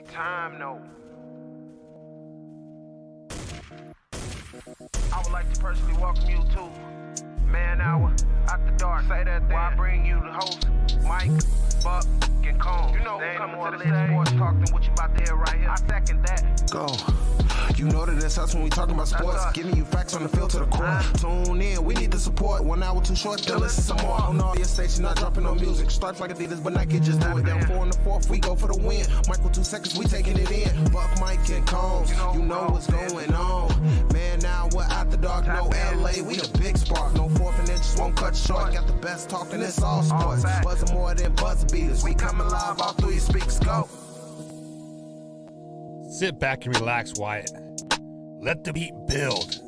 Take time, no. I would like to personally welcome you to Man Hour After Dark. Say that then. I bring you the host, Mike, Buck, and Cone. You know who's coming to the stage. Sports talk than what you about to hear right here. I second that. Go. You know that it's us when we talking about sports. Giving you facts on the field to the core. Tune in, we need the support. 1 hour too short, then listen some more. On all your stations, not dropping no music. Starts like Adidas, but Nike just do it. Down 4 in the 4th, we go for the win. Michael 2 seconds, we taking it in. Buck, Mike, and Combs, you know what's going on. Man, now we're After Dark, no LA, we the big spark. No 4th and inches won't cut short. Got the best talking, it's all sports. Buzzing more than buzz beaters. We coming live all through your speakers, go. Sit back and relax, Wyatt. Let the beat build.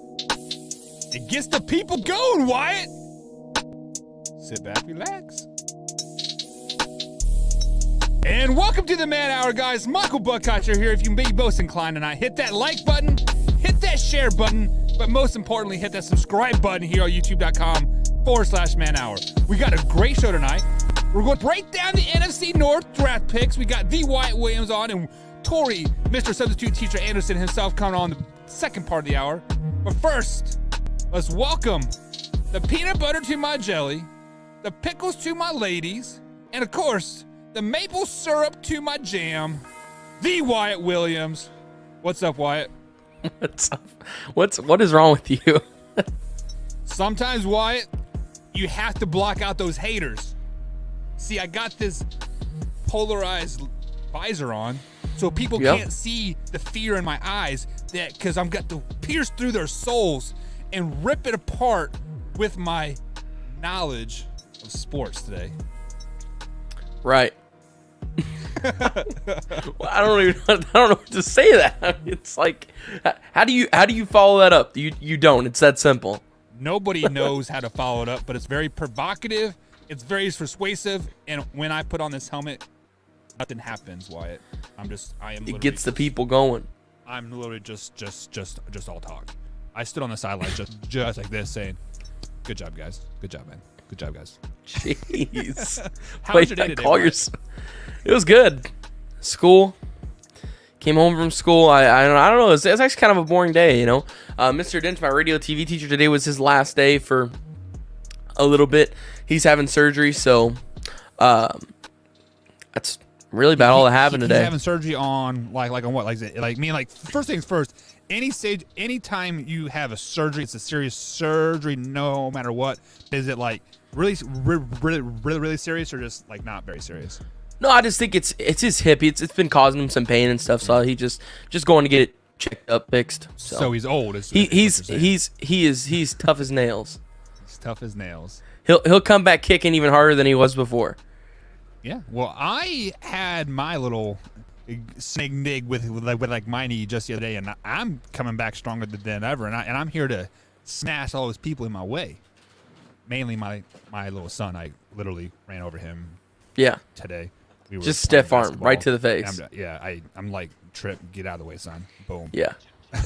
It gets the people going, Wyatt. Sit back, relax. And welcome to the Man Hour, guys. Michael Buckhatcher here. If you may be most inclined tonight, hit that like button, hit that share button, but most importantly, hit that subscribe button here on youtube.com/Man Hour. We got a great show tonight. We're going to break down the NFC North draft picks. We got the Wyatt Williams on and Tori, Mr. Substitute Teacher Anderson himself, coming on the second part of the hour. But first, let's welcome the peanut butter to my jelly, the pickles to my ladies, and of course, the maple syrup to my jam, the Wyatt Williams. What's up, Wyatt? What's up? What is wrong with you? Sometimes, Wyatt, you have to block out those haters. See, I got this polarized visor on, so people can't see the fear in my eyes, that because I'm got to pierce through their souls and rip it apart with my knowledge of sports today. Right. Well, I don't know what to say to that. I mean, it's like, how do you follow that up? You don't. It's that simple. Nobody knows how to follow it up, but it's very provocative. It's very persuasive, and when I put on this helmet, nothing happens, Wyatt. It gets the people going. I'm literally just all talk. I stood on the sideline just like this, saying, "Good job, guys. Good job, man. Good job, guys." Jeez. How was your day today? It was good. School. Came home from school. I don't know. It's actually kind of a boring day, you know. Mr. Dent, my radio TV teacher, today was his last day for a little bit. He's having surgery, so that's really about all that happened today. He's having surgery on like on what? Like first things first. Anytime you have a surgery, it's a serious surgery, no matter what. Is it like really serious, or just like not very serious? No, I just think it's his hip. It's been causing him some pain and stuff, so he just going to get it checked up, fixed. So he's old. He's tough as nails. He's tough as nails. He'll come back kicking even harder than he was before. Yeah. Well, I had my little snake dig with my knee just the other day, and I'm coming back stronger than ever, and I'm here to smash all those people in my way. Mainly my little son. I literally ran over him. Yeah. Today. We were just stiff arm basketball. right to the face. I'm like, Trip, get out of the way, son. Boom. Yeah.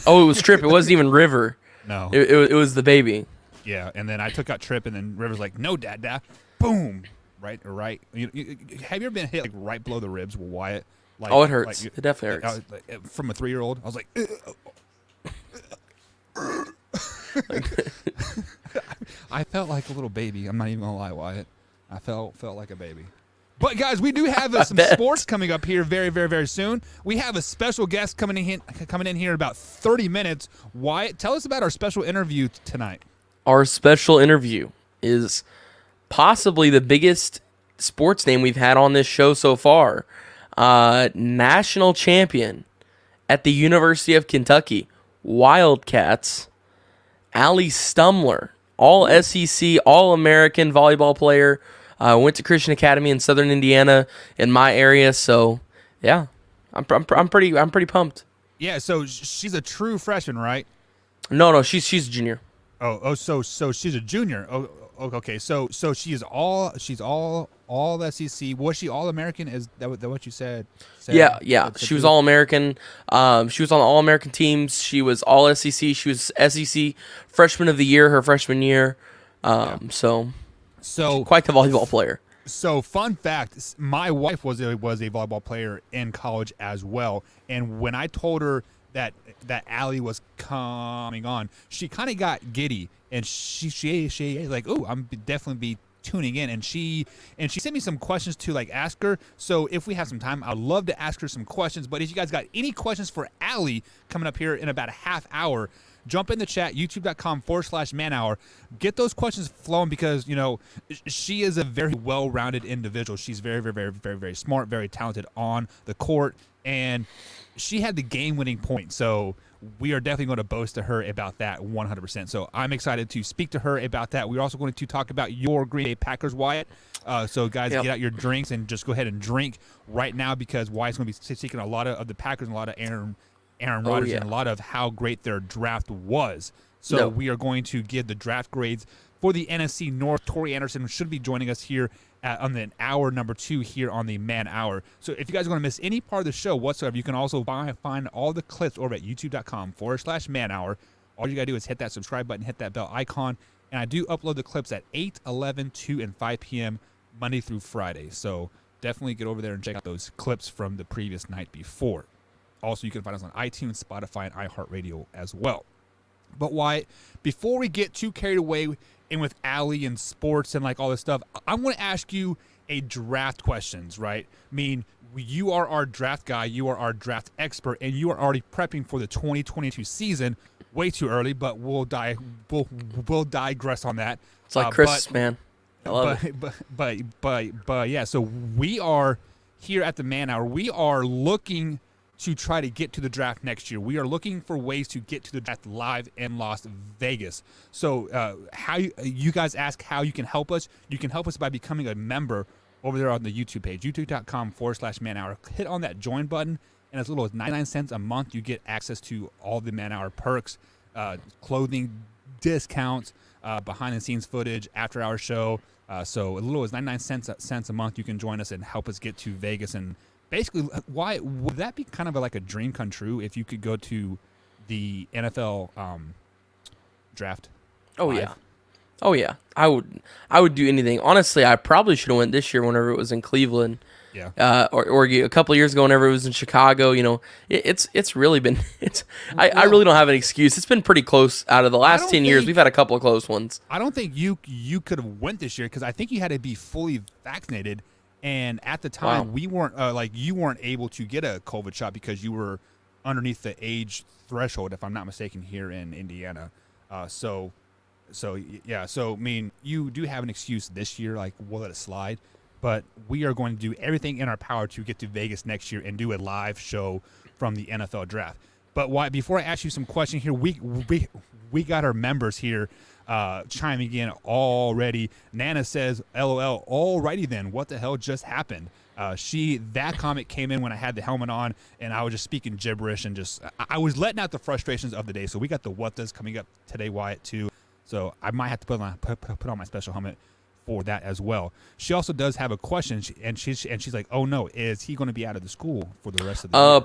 Oh, it was Trip. It wasn't even River. No. It was the baby. Yeah, and then I took out Trip, and then River's like, "No, Dad." Boom. Right. Have you ever been hit like right below the ribs with Wyatt? Like, it hurts. It definitely hurts. From a 3-year-old, I was like, I felt like a little baby. I'm not even gonna lie, Wyatt. I felt like a baby. But guys, we do have some sports coming up here very, very, very soon. We have a special guest coming in here in about 30 minutes. Wyatt, tell us about our special interview tonight. Our special interview is possibly the biggest sports name we've had on this show so far. National champion at the University of Kentucky, Wildcats, Allie Stumler, all SEC, All-American volleyball player. Went to Christian Academy in Southern Indiana in my area, so yeah, I'm pretty pumped. Yeah, so she's a true freshman, right? No, she's a junior. So she's a junior. Oh, okay. So she's all SEC. Was she All American? Is that what you said? Yeah. She was All American. She was on the All American teams. She was All SEC. She was SEC Freshman of the Year her freshman year. So quite the volleyball player. So, fun fact: my wife was a volleyball player in college as well, and when I told her that Allie was coming on, she kind of got giddy, and she like, oh, I'm definitely be tuning in, and she sent me some questions to like ask her. So if we have some time, I'd love to ask her some questions. But if you guys got any questions for Allie coming up here in about a half hour, jump in the chat, youtube.com/manhour. Get those questions flowing, because, you know, she is a very well-rounded individual. She's very, very, very, very, very smart, very talented on the court, and she had the game-winning point. So we are definitely going to boast to her about that 100%. So I'm excited to speak to her about that. We're also going to talk about your Green Bay Packers, Wyatt. So, guys, get out your drinks and just go ahead and drink right now, because Wyatt's going to be speaking a lot of the Packers and a lot of Aaron Rodgers and a lot of how great their draft was. So we are going to give the draft grades for the NFC North. Tori Anderson should be joining us here on the hour number 2 here on the Man Hour. So if you guys are going to miss any part of the show whatsoever, you can also find all the clips over at youtube.com/Man Hour. All you got to do is hit that subscribe button, hit that bell icon, and I do upload the clips at 8, 11, 2, and 5 p.m. Monday through Friday. So definitely get over there and check out those clips from the previous night before. Also, you can find us on iTunes, Spotify, and iHeartRadio as well. But Wyatt, before we get too carried away in with Allie and sports and like all this stuff, I'm going to ask you a draft questions, right? I mean, you are our draft guy, you are our draft expert, and you are already prepping for the 2022 season. Way too early, but we'll digress on that. It's like Christmas, man. I love it. But yeah. So we are here at the Man Hour. We are looking to try to get to the draft next year. We are looking for ways to get to the draft live in Las Vegas. So how you guys ask how you can help us. You can help us by becoming a member over there on the YouTube page, youtube.com/Man Hour. Hit on that join button, and as little as 99 cents a month, you get access to all the Man Hour perks, clothing discounts, behind-the-scenes footage, after-hour show. So a little as 99 cents a month, you can join us and help us get to Vegas. And basically, why would that be kind of like a dream come true if you could go to the NFL draft? Oh, live? Yeah. I would do anything. Honestly, I probably should have went this year whenever it was in Cleveland. Yeah. Or a couple of years ago whenever it was in Chicago. You know, it's really been I really don't have an excuse. It's been pretty close out of the last 10 years. We've had a couple of close ones. I don't think you could have went this year, because I think you had to be fully vaccinated. And at the time, we weren't you weren't able to get a COVID shot because you were underneath the age threshold, if I'm not mistaken, here in Indiana. So I mean, you do have an excuse this year. Like, we'll let it slide, but we are going to do everything in our power to get to Vegas next year and do a live show from the NFL draft. But before I ask you some questions here, we got our members here chiming in already. Nana says, LOL, alrighty then, what the hell just happened? That comment came in when I had the helmet on, and I was just speaking gibberish, and I was letting out the frustrations of the day. So we got the what does coming up today, Wyatt, too. So I might have to put on my special helmet for that as well. She also does have a question, and she's like, oh no, is he going to be out of the school for the rest of the year?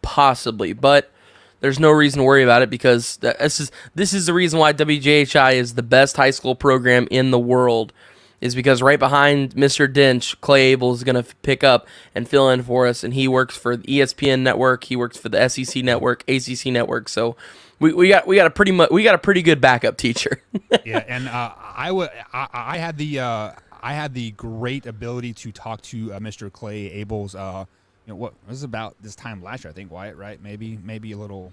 Possibly, but there's no reason to worry about it, because this is the reason why WJHI is the best high school program in the world, is because right behind Mr. Dench, Clay Abel is going to pick up and fill in for us, and he works for the ESPN network, he works for the SEC network, ACC network, so we got a pretty good backup teacher. Yeah, and I had the great ability to talk to Mr. Clay Abel's. What this is about this time last year, I think, Wyatt, right? Maybe a little,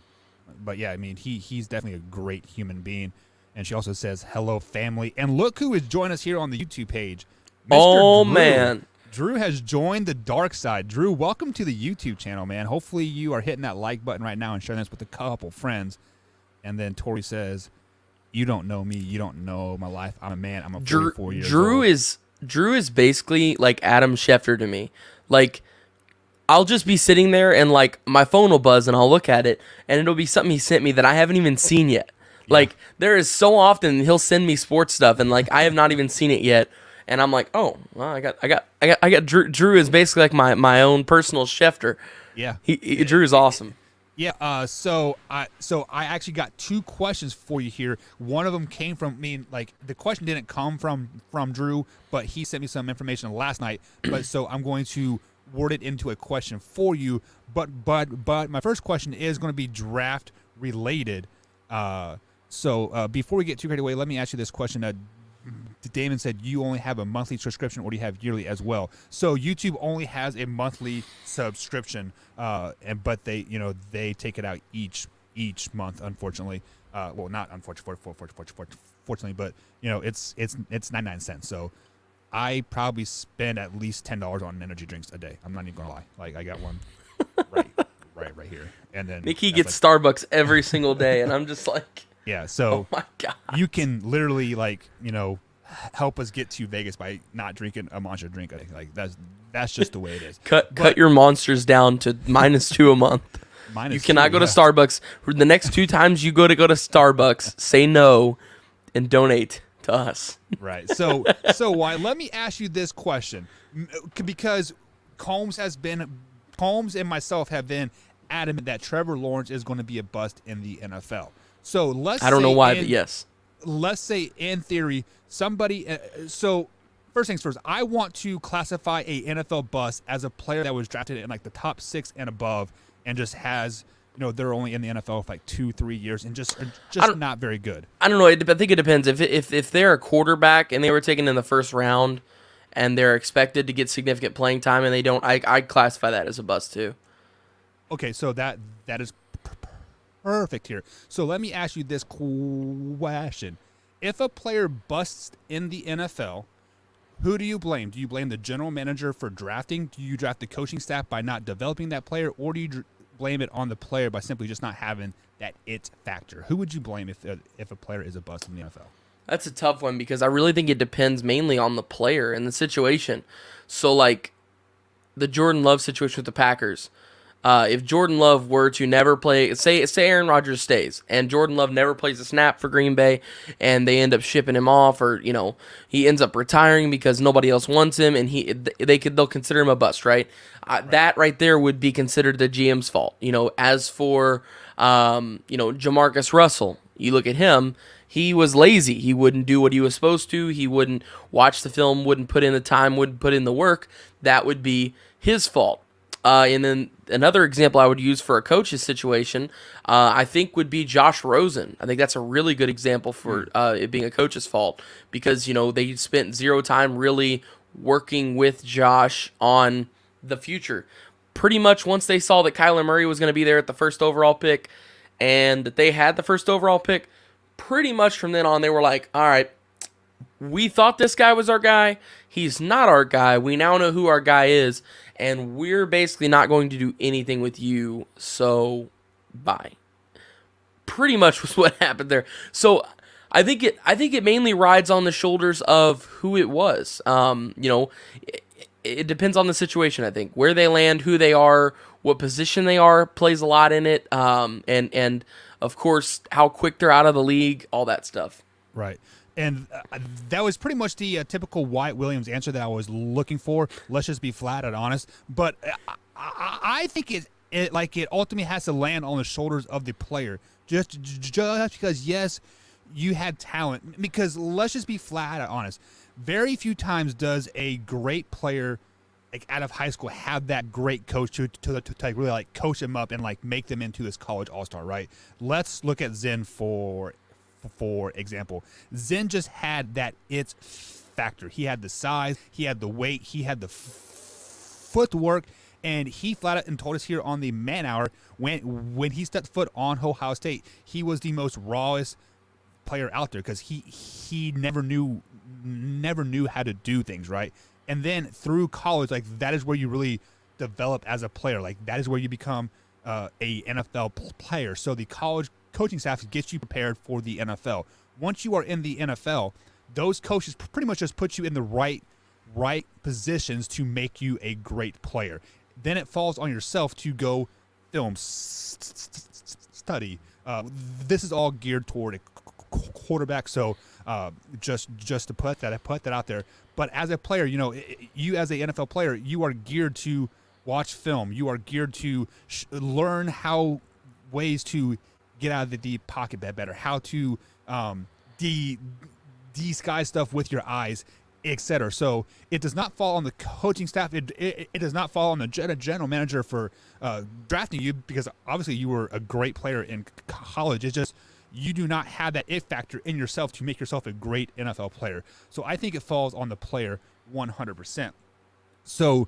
but yeah, I mean, he's definitely a great human being. And she also says, hello, family. And look who has joined us here on the YouTube page. Mr. Drew. Man. Drew has joined the dark side. Drew, welcome to the YouTube channel, man. Hopefully you are hitting that like button right now and sharing this with a couple friends. And then Tori says, you don't know me. You don't know my life. I'm a man. I'm a 44 years old. Drew is basically like Adam Schefter to me. Like, I'll just be sitting there and like my phone will buzz and I'll look at it and it'll be something he sent me that I haven't even seen yet. Yeah. Like, there is so often he'll send me sports stuff and like I have not even seen it yet, and I'm like, oh, well, I got Drew. Drew is basically like my own personal Schefter. Yeah, Drew is awesome. Yeah. So I actually got two questions for you here. One of them came from me. Like the question didn't come from Drew, but he sent me some information last night. But so I'm going to word it into a question for you. But my first question is going to be draft related. So before we get too carried away, let me ask you this question. Damon said you only have a monthly subscription, or do you have yearly as well? So YouTube only has a monthly subscription, but they take it out each month. Unfortunately, well, not fortunately, but it's 99 cents. So I probably spend at least $10 on energy drinks a day. I'm not even gonna lie. Like I got one right here, and then Mickey gets Starbucks every single day, and I'm just like. Yeah, so oh my God. You can literally help us get to Vegas by not drinking a Monster drink. Like that's just the way it is. Cut your monsters down to -2 a month. You cannot go to Starbucks. The next 2 times you go to Starbucks, say no and donate to us. Right. So why? Let me ask you this question, because Combs and myself have been adamant that Trevor Lawrence is going to be a bust in the NFL. So I don't know why, but yes. Let's say in theory, somebody. So first things first, I want to classify a NFL bust as a player that was drafted in like the top 6 and above, and just has they're only in the NFL for like 2-3 years and just not very good. I don't know. I think it depends. If they're a quarterback and they were taken in the first round, and they're expected to get significant playing time and they don't, I classify that as a bust too. Okay, so that is perfect here. So let me ask you this question. If a player busts in the NFL, who do you blame? Do you blame the general manager for drafting? Do you draft the coaching staff by not developing that player? Or do you blame it on the player by simply just not having that it factor? Who would you blame if a player is a bust in the NFL? That's a tough one because I really think it depends mainly on the player and the situation. So like the Jordan Love situation with the Packers. If Jordan Love were to never play, say Aaron Rodgers stays, and Jordan Love never plays a snap for Green Bay, and they end up shipping him off, or he ends up retiring because nobody else wants him, and they'll consider him a bust, right? That right there would be considered the GM's fault. As for Jamarcus Russell, you look at him. He was lazy. He wouldn't do what he was supposed to. He wouldn't watch the film, wouldn't put in the time, wouldn't put in the work. That would be his fault. And then another example I would use for a coach's situation, I think would be Josh Rosen. I think that's a really good example for it being a coach's fault because, they spent zero time really working with Josh on the future. Pretty much once they saw that Kyler Murray was going to be there at the first overall pick and that they had the first overall pick, pretty much from then on they were like, all right, we thought this guy was our guy. He's not our guy. We now know who our guy is. And we're basically not going to do anything with you, so bye. Pretty much was what happened there. So I think it mainly rides on the shoulders of who it was. It depends on the situation. I think where they land, who they are, what position they are plays a lot in it. And of course how quick they're out of the league, all that stuff. Right. And that was pretty much the typical Wyatt Williams answer that I was looking for. Let's just be flat and honest. But I think it ultimately has to land on the shoulders of the player. Just because, yes, you had talent. Because let's just be flat and honest. Very few times does a great player out of high school have that great coach to really coach them up and make them into this college all-star, right? Let's look at Zen for example. Zen just had that it factor. He had the size, he had the weight, he had the footwork, and he flat out and told us here on the Man Hour when he stepped foot on Ohio State, he was the most rawest player out there because he never knew how to do things right. And then through college, that is where you really develop as a player. That is where you become a NFL player. So the college coaching staff gets you prepared for the NFL. Once you are in the NFL, those coaches pretty much just put you in the right positions to make you a great player. Then it falls on yourself to go film study. This is all geared toward a quarterback. So just to put that out there. But as a player, you as an NFL player, you are geared to watch film. You are geared to learn how ways to get out of the deep pocket better, how to disguise stuff with your eyes, etc. So it does not fall on the coaching staff. It does not fall on the general manager for drafting you, because obviously you were a great player in college. It's just you do not have that it factor in yourself to make yourself a great NFL player. So I think it falls on the player 100%. So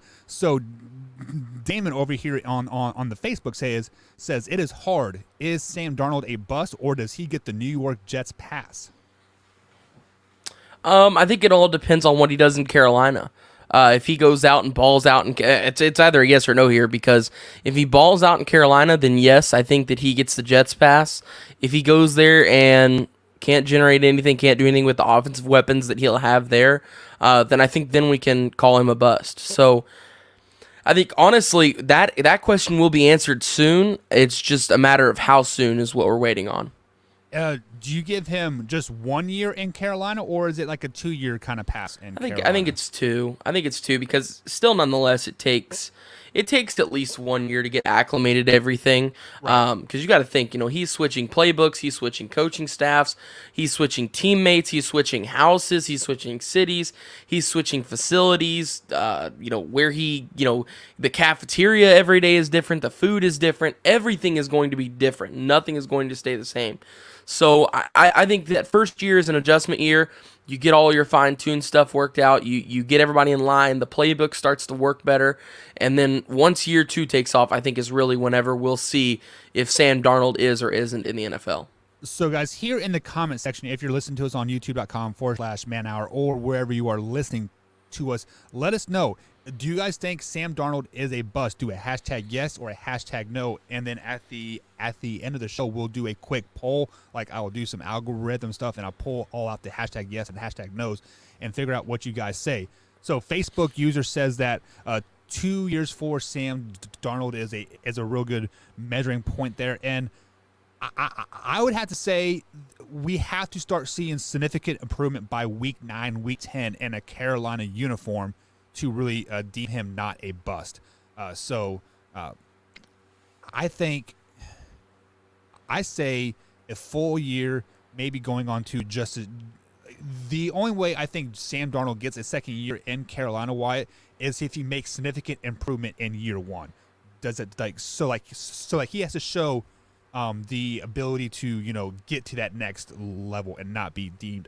Damon over here on the Facebook says it is hard. Is Sam Darnold a bust, or does he get the New York Jets pass? I think it all depends on what he does in Carolina. If he goes out and balls out, and it's either a yes or no here, because if he balls out in Carolina, then yes, I think that he gets the Jets pass. If he goes there and can't generate anything, can't do anything with the offensive weapons that he'll have there, then I think then we can call him a bust. So I think, honestly, that question will be answered soon. It's just a matter of how soon is what we're waiting on. Do you give him just 1 year in Carolina, or is it like a 2-year kind of pass in Carolina? I think it's 2. I think it's 2, because still, nonetheless, it takes at least 1 year to get acclimated to everything. Right. Because you got to think, he's switching playbooks, he's switching coaching staffs, he's switching teammates, he's switching houses, he's switching cities, he's switching facilities. Where the cafeteria every day is different, the food is different, everything is going to be different. Nothing is going to stay the same. So I think that first year is an adjustment year. You get all your fine-tuned stuff worked out. You get everybody in line. The playbook starts to work better. And then once year 2 takes off, I think is really whenever we'll see if Sam Darnold is or isn't in the NFL. So, guys, here in the comment section, if you're listening to us on youtube.com/manhour or wherever you are listening to us, let us know. Do you guys think Sam Darnold is a bust? Do a hashtag yes or a hashtag no, and then at the end of the show, we'll do a quick poll. Like, I will do some algorithm stuff, and I'll pull all out the hashtag yes and hashtag no's and figure out what you guys say. So, Facebook user says that 2 years for Sam Darnold is a real good measuring point there, and I would have to say we have to start seeing significant improvement by week 9, week 10 in a Carolina uniform to really deem him not a bust. I say a full year, maybe going on to just the only way I think Sam Darnold gets a second year in Carolina, Wyatt, is if he makes significant improvement in year 1. Does it he has to show the ability to get to that next level and not be deemed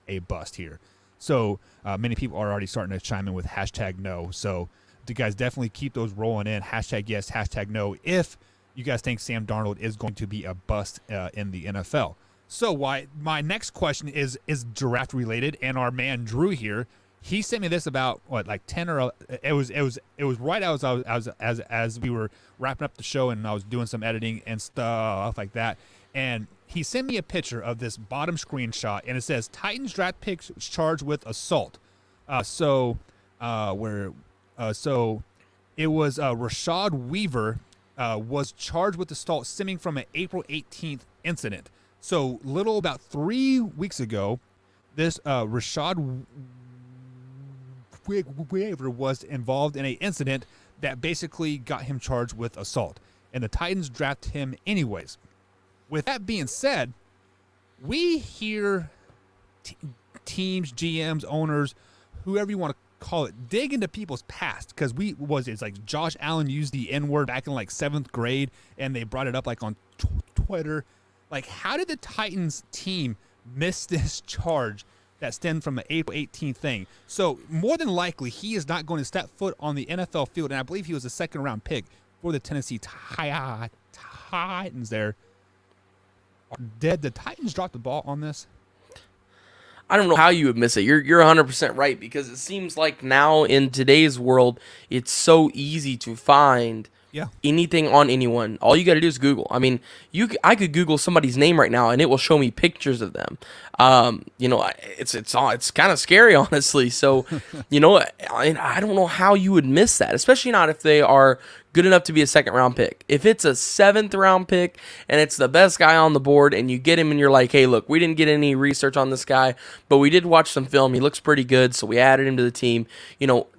a bust here. So many people are already starting to chime in with hashtag no. So you guys definitely keep those rolling in. Hashtag yes, hashtag no, if you guys think Sam Darnold is going to be a bust in the NFL. So my next question is draft related, and our man Drew here, he sent me this about 10 or it was right as we were wrapping up the show, and I was doing some editing and stuff like that, and he sent me a picture of this bottom screenshot, and it says Titans draft picks charged with assault. So it was Rashad Weaver was charged with assault stemming from an April 18th incident. So little about 3 weeks ago, this Rashad Weaver was involved in an incident that basically got him charged with assault, and the Titans draft him anyways. With that being said, we hear teams, GMs, owners, whoever you want to call it, dig into people's past, because it's like Josh Allen used the N-word back in 7th grade, and they brought it up on Twitter. How did the Titans team miss this charge that stemmed from the April 18th thing? So more than likely, he is not going to step foot on the NFL field, and I believe he was a second-round pick for the Tennessee Titans there. Did the Titans drop the ball on this? I don't know how you would miss it. You're 100% right, because it seems like now in today's world, it's so easy to find anything on anyone. All you got to do is Google. I mean, I could Google somebody's name right now, and it will show me pictures of them. It's kind of scary, honestly. So, I don't know how you would miss that, especially not if they are good enough to be a second-round pick. If it's a 7th-round pick and it's the best guy on the board, and you get him and you're like, hey, look, we didn't get any research on this guy, but we did watch some film. He looks pretty good, so we added him to the team.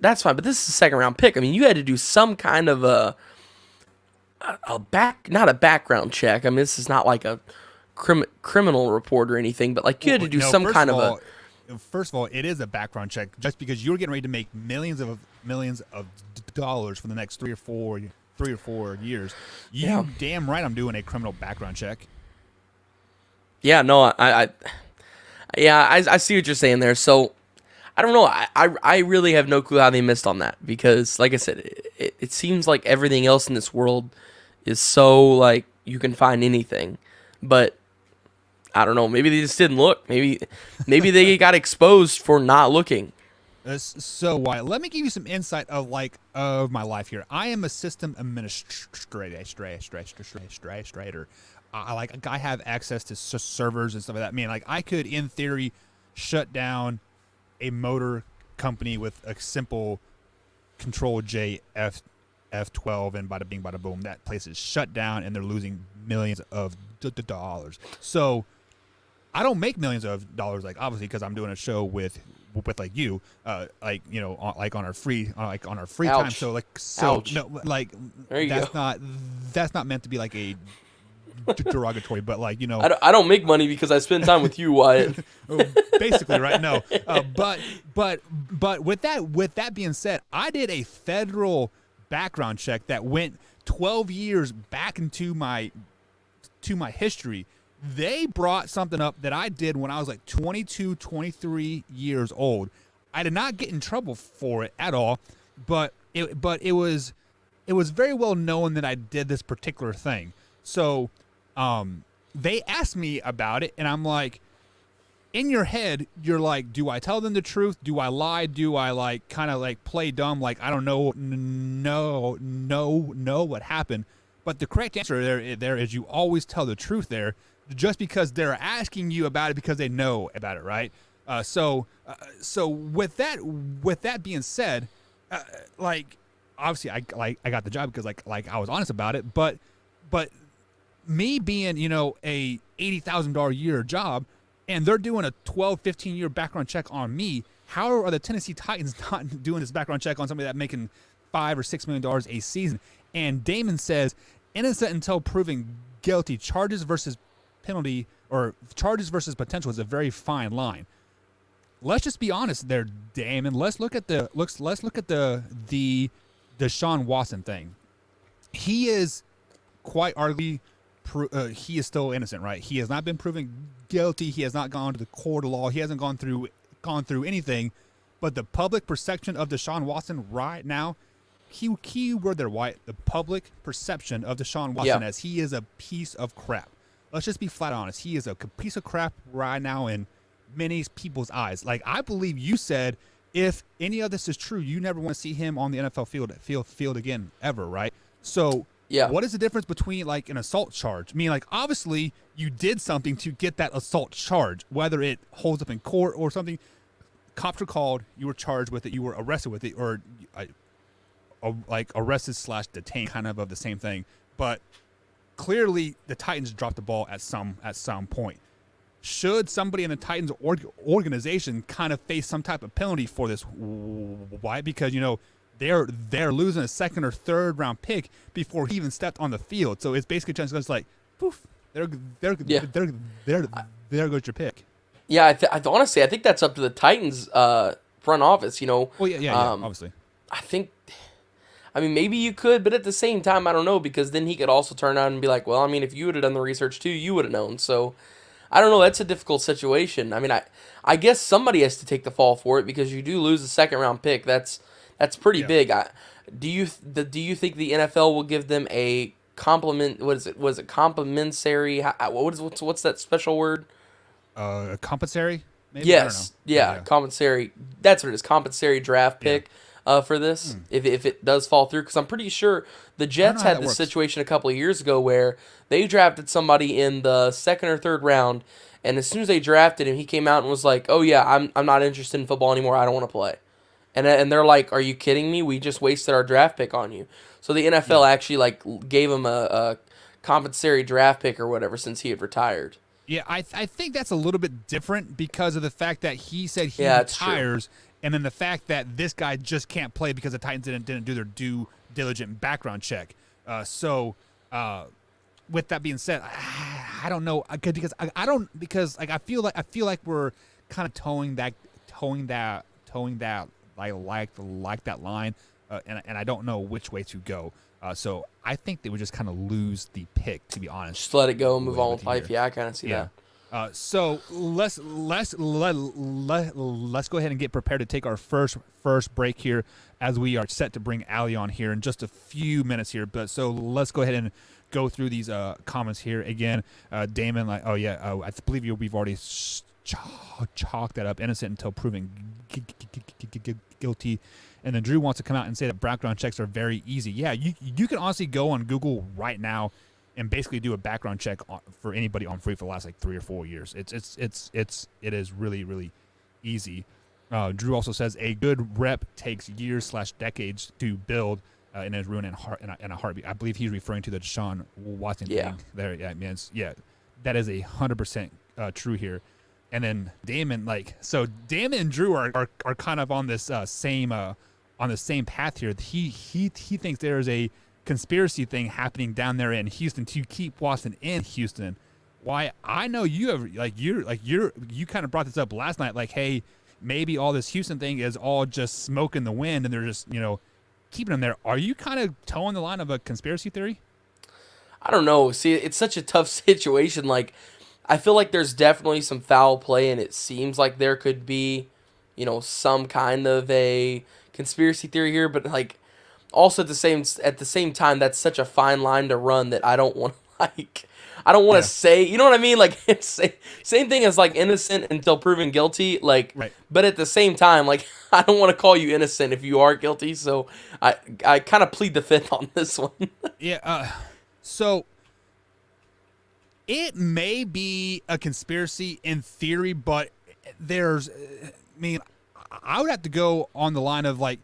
That's fine. But this is a second-round pick. I mean, you had to do some kind of not a background check. I mean, this is not like a criminal report or anything, but like you had to do some kind of a. First of all, it is a background check just because you're getting ready to make millions of dollars for the next 3 or 4 years. You damn right I'm doing a criminal background check. Yeah, no, I see what you're saying there. So I don't know. I really have no clue how they missed on that because, like I said, it seems like everything else in this world is so like you can find anything, but I don't know. Maybe they just didn't look. Maybe they got exposed for not looking. So why? Let me give you some insight of my life here. I am a system administrator. I have access to servers and stuff like that. I mean, like I could, in theory, shut down a motor company with a simple Control J F12 and bada bing bada boom. That place is shut down and they're losing millions of dollars. So I don't make millions of dollars, like obviously, because I'm doing a show with like you, like you know, on our free time. So Ouch. no, like that's not meant to be like a derogatory, but like you know, I don't make money because I spend time with you, Wyatt. basically, right? No, but with that being said, I did a federal background check that went 12 years back into my history. They brought something up that I did when I was like 22, 23 years old. I did not get in trouble for it at all, but it was very well known that I did this particular thing. So they asked me about it, and I'm like, in your head, you're like, do I tell them the truth? Do I lie? Do I like kind of like play dumb? Like, I don't know what happened. But the correct answer there is you always tell the truth there, just because they're asking you about it because they know about it, right? So with that being said, like obviously I got the job because like I was honest about it, but me being, you know, a $80,000 a year job, and they're doing a 12, 15 year background check on me. How are the Tennessee Titans not doing this background check on somebody that's making $5 or $6 million a season? And Damon says, innocent until proven guilty. Charges versus penalty, or charges versus potential, is a very fine line. Let's just be honest there, Damon. Let's look at the Deshaun Watson thing. He is quite arguably he is still innocent, right? He has not been proven guilty. He has not gone to the court of law. He hasn't gone through anything. But the public perception of Deshaun Watson right now, keyword there, White, the public perception of Deshaun Watson as he is a piece of crap. Let's just be flat honest. He is a piece of crap right now in many people's eyes. Like, I believe you said if any of this is true, you never want to see him on the NFL field again ever, right? So what is the difference between like an assault charge? I mean, like obviously you did something to get that assault charge, whether it holds up in court or something. Cops were called, you were charged with it, you were arrested with it, or like arrested / detained, kind of the same thing. But clearly the Titans dropped the ball at some point. Should somebody in the Titans organization kind of face some type of penalty for this? Why? Because, you know, they're losing a second or third round pick before he even stepped on the field. So it's basically just like, poof, there goes your pick. Yeah, honestly, I think that's up to the Titans front office, you know. Well, yeah, obviously. I mean, maybe you could, but at the same time, I don't know, because then he could also turn around and be like, well, I mean, if you would have done the research too, you would have known. So, I don't know. That's a difficult situation. I mean, I guess somebody has to take the fall for it, because you do lose a second-round pick. That's pretty big. Do you think the NFL will give them a compliment? What is it? Was it complimentary? What's that special word? Compensatory? Maybe? Yes. Yeah, compensatory. That's what it is. Compensatory draft pick. For this, if it does fall through, because I'm pretty sure the Jets had this situation a couple of years ago where they drafted somebody in the second or third round, and as soon as they drafted him, he came out and was like, "Oh yeah, I'm not interested in football anymore. I don't want to play," and they're like, "Are you kidding me? We just wasted our draft pick on you." So the NFL actually like gave him a compensatory draft pick or whatever since he had retired. Yeah, I think that's a little bit different because of the fact that he said he retires. And then the fact that this guy just can't play because the Titans didn't do their due diligent background check. So with that being said, I don't know because I feel like we're kind of towing that like that line, and I don't know which way to go. So I think they would just kind of lose the pick, to be honest. Just let it go and move on with life. Yeah, I kind of see that. So let's go ahead and get prepared to take our first break here, as we are set to bring Ali on here in just a few minutes here. But so let's go ahead and go through these comments here again. Damon, I believe we've already chalked that up, innocent until proven guilty. And then Drew wants to come out and say that background checks are very easy. Yeah, you can honestly go on Google right now and basically do a background check for anybody on free for the last like 3 or 4 years. It is really, really easy. Drew also says a good rep takes years/decades to build, and is ruined in a heartbeat. I believe he's referring to the Deshaun Watson thing there. Yeah, man, that is 100% true here. And then Damon, Damon and Drew are kind of on this same path here. He thinks there is a conspiracy thing happening down there in Houston to keep Watson in Houston. Why? I know you have you kind of brought this up last night. Like, hey, maybe all this Houston thing is all just smoke in the wind, and they're just keeping him there. Are you kind of towing the line of a conspiracy theory? I don't know. See, it's such a tough situation. Like, I feel like there's definitely some foul play, and it seems like there could be, some kind of a conspiracy theory here. But like, also at the same time, that's such a fine line to run that I don't want to I don't want to say, you know what I mean? Like, it's same thing as like innocent until proven guilty. Like, right. But at the same time, like, I don't want to call you innocent if you are guilty. So I kind of plead the fifth on this one. Yeah. So it may be a conspiracy in theory, but I would have to go on the line of like,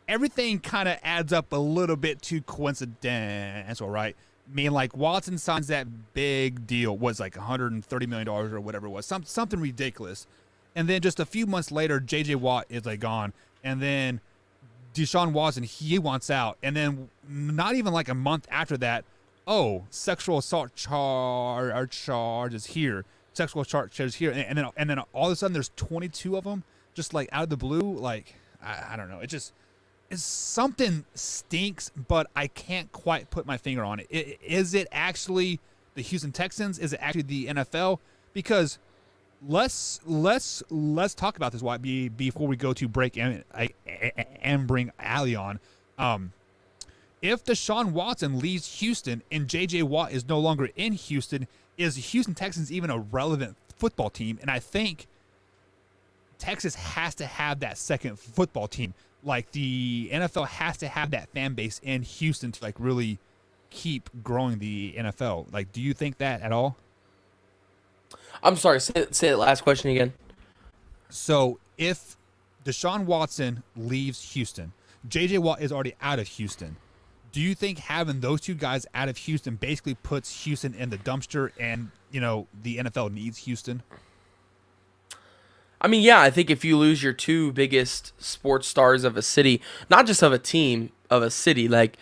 everything kind of adds up a little bit too coincidental, right? I mean, like, Watson signs that big deal, was like $130 million or whatever it was, something ridiculous. And then just a few months later, J.J. Watt is like gone. And then Deshaun Watson, he wants out. And then not even like a month after that, sexual assault charge is here. Sexual charge is here. And then all of a sudden there's 22 of them just like out of the blue. Like, I don't know. It's something stinks, but I can't quite put my finger on it. Is it actually the Houston Texans? Is it actually the NFL? Because let's talk about this before we go to break and bring Ali on. If Deshaun Watson leaves Houston and J.J. Watt is no longer in Houston, is the Houston Texans even a relevant football team? And I think Texas has to have that second football team. Like, the NFL has to have that fan base in Houston to, like, really keep growing the NFL. Like, do you think that at all? I'm sorry, say that last question again. So, if Deshaun Watson leaves Houston, J.J. Watt is already out of Houston, do you think having those two guys out of Houston basically puts Houston in the dumpster and, the NFL needs Houston? I mean, yeah, I think if you lose your two biggest sports stars of a city, not just of a team, of a city, like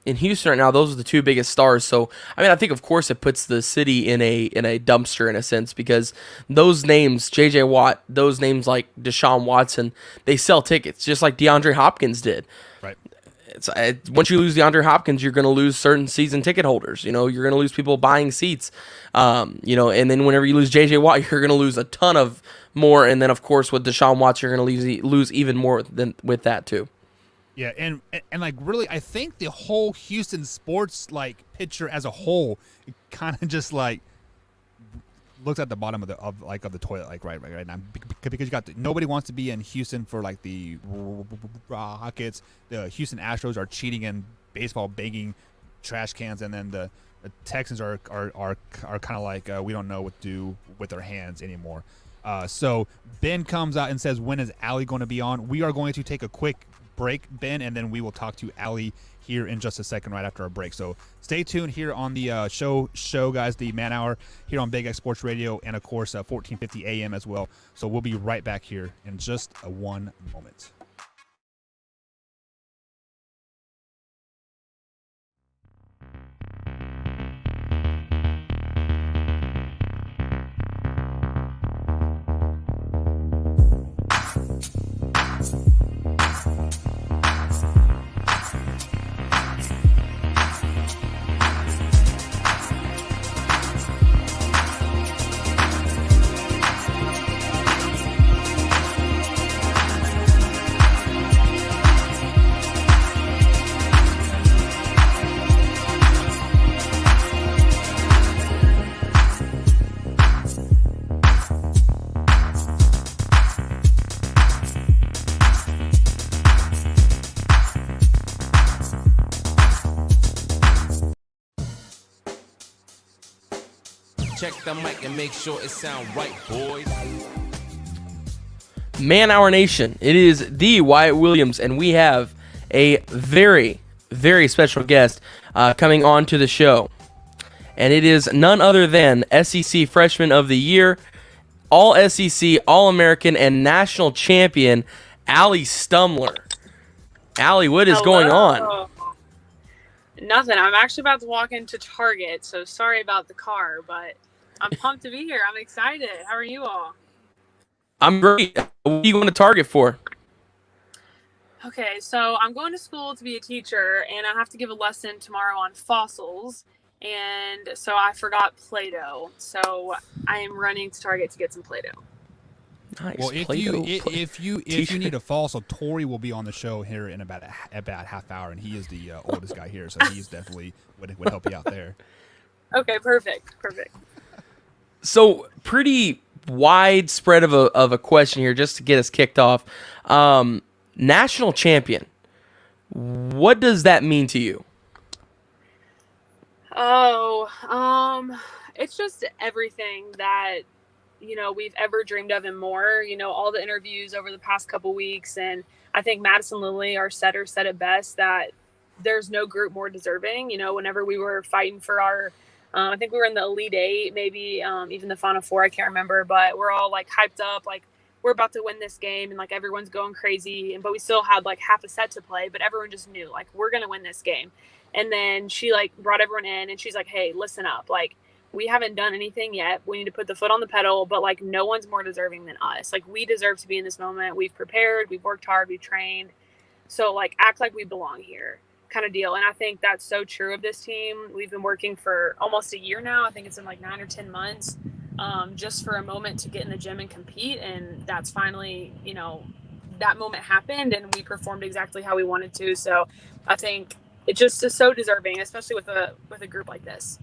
in Houston right now, those are the two biggest stars. So, I mean, I think, of course, it puts the city in a dumpster in a sense, because those names, J.J. Watt, those names like Deshaun Watson, they sell tickets just like DeAndre Hopkins did. Right. Once you lose DeAndre Hopkins, you're going to lose certain season ticket holders. You're going to lose people buying seats. And then whenever you lose J.J. Watt, you're going to lose a ton of more. And then, of course, with Deshaun Watson, you're going to lose even more than with that too. Yeah, and like, really, I think the whole Houston sports like picture as a whole kind of just like looks at the bottom of the toilet, like right now, because you got nobody wants to be in Houston for like the Rockets. The Houston Astros are cheating in baseball, banging trash cans, and then the Texans are kind of like we don't know what to do with their hands anymore. So Ben comes out and says, when is Ali going to be on? We are going to take a quick break, Ben, and then we will talk to Ali here in just a second right after our break. So stay tuned here on the show, guys, the Man Hour here on Big X Sports Radio, and, of course, 1450 AM as well. So we'll be right back here in just one moment. Check the mic and make sure it sound right, boys. Man Hour Nation, it is the Wyatt Williams, and we have a very, very special guest coming on to the show. And it is none other than SEC Freshman of the Year, All SEC, All American, and National Champion, Allie Stumler. Allie, what is going on? Nothing. I'm actually about to walk into Target, so sorry about the car, but I'm pumped to be here. I'm excited. How are you all? I'm great. What are you going to Target for? Okay, so I'm going to school to be a teacher, and I have to give a lesson tomorrow on fossils, and so I forgot Play-Doh. So I am running to Target to get some Play-Doh. Nice. Well, Play-Doh, if you need a fossil, Tori will be on the show here in about half hour, and he is the oldest guy here, so he's definitely would help you out there. Okay, perfect. So pretty widespread of a question here, just to get us kicked off. National champion. What does that mean to you? It's just everything that we've ever dreamed of and more. All the interviews over the past couple weeks, and I think Madison Lilly, our setter, said it best that there's no group more deserving. Whenever we were fighting for our, I think we were in the Elite Eight, maybe even the Final Four, I can't remember, but we're all like hyped up, like we're about to win this game, and like everyone's going crazy, but we still had like half a set to play, but everyone just knew like we're gonna win this game. And then she like brought everyone in, and she's like, hey, listen up, like we haven't done anything yet. We need to put the foot on the pedal, but like no one's more deserving than us. Like we deserve to be in this moment. We've prepared, we've worked hard, we've trained. So like act like we belong here kind of deal. And I think that's so true of this team. We've been working for almost a year now. I think it's been like 9 or 10 months just for a moment to get in the gym and compete. And that's finally, that moment happened, and we performed exactly how we wanted to. So I think it just is so deserving, especially with a group like this.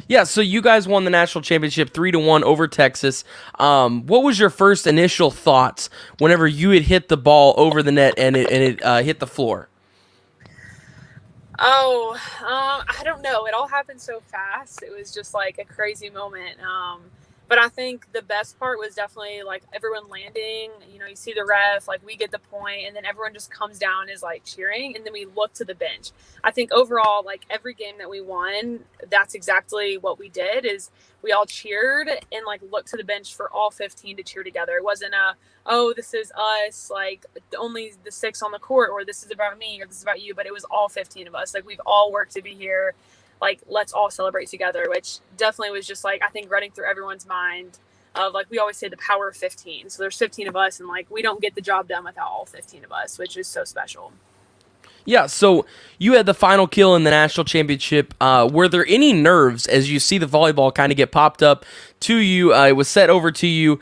Yeah, so you guys won the national championship 3-1 over Texas. What was your first initial thoughts whenever you had hit the ball over the net and it hit the floor? I don't know. It all happened so fast. It was just like a crazy moment. But I think the best part was definitely like everyone landing, you see the ref, like we get the point, and then everyone just comes down and is like cheering, and then we look to the bench. I think overall, like every game that we won, that's exactly what we did, is we all cheered and like looked to the bench for all 15 to cheer together. It wasn't this is us, like only the 6 on the court, or this is about me, or this is about you, but it was all 15 of us. Like we've all worked to be here. Like, let's all celebrate together, which definitely was just like, I think running through everyone's mind of like, we always say the power of 15. So there's 15 of us, and like, we don't get the job done without all 15 of us, which is so special. Yeah, so you had the final kill in the national championship. Were there any nerves as you see the volleyball kind of get popped up to you? It was set over to you.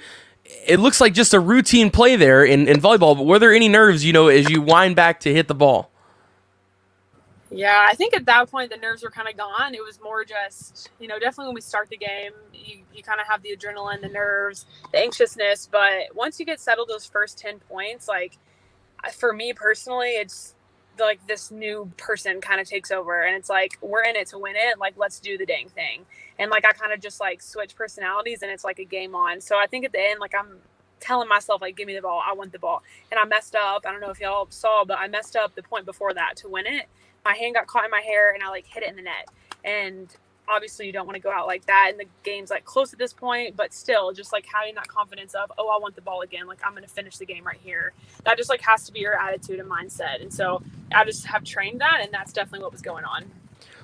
It looks like just a routine play there in volleyball, but were there any nerves, as you wind back to hit the ball? Yeah, I think at that point the nerves were kind of gone. It was more just, definitely when we start the game, you kind of have the adrenaline, the nerves, the anxiousness. But once you get settled those first 10 points, like for me personally, it's like this new person kind of takes over, and it's like, we're in it to win it. Like, let's do the dang thing. And like, I kind of just like switch personalities, and it's like a game on. So I think at the end, like I'm telling myself, like, give me the ball. I want the ball. And I messed up. I don't know if y'all saw, but I messed up the point before that to win it. My hand got caught in my hair, and I like hit it in the net. And obviously you don't want to go out like that. And the game's like close at this point, but still just like having that confidence of, I want the ball again. Like I'm going to finish the game right here. That just like has to be your attitude and mindset. And so I just have trained that, and that's definitely what was going on.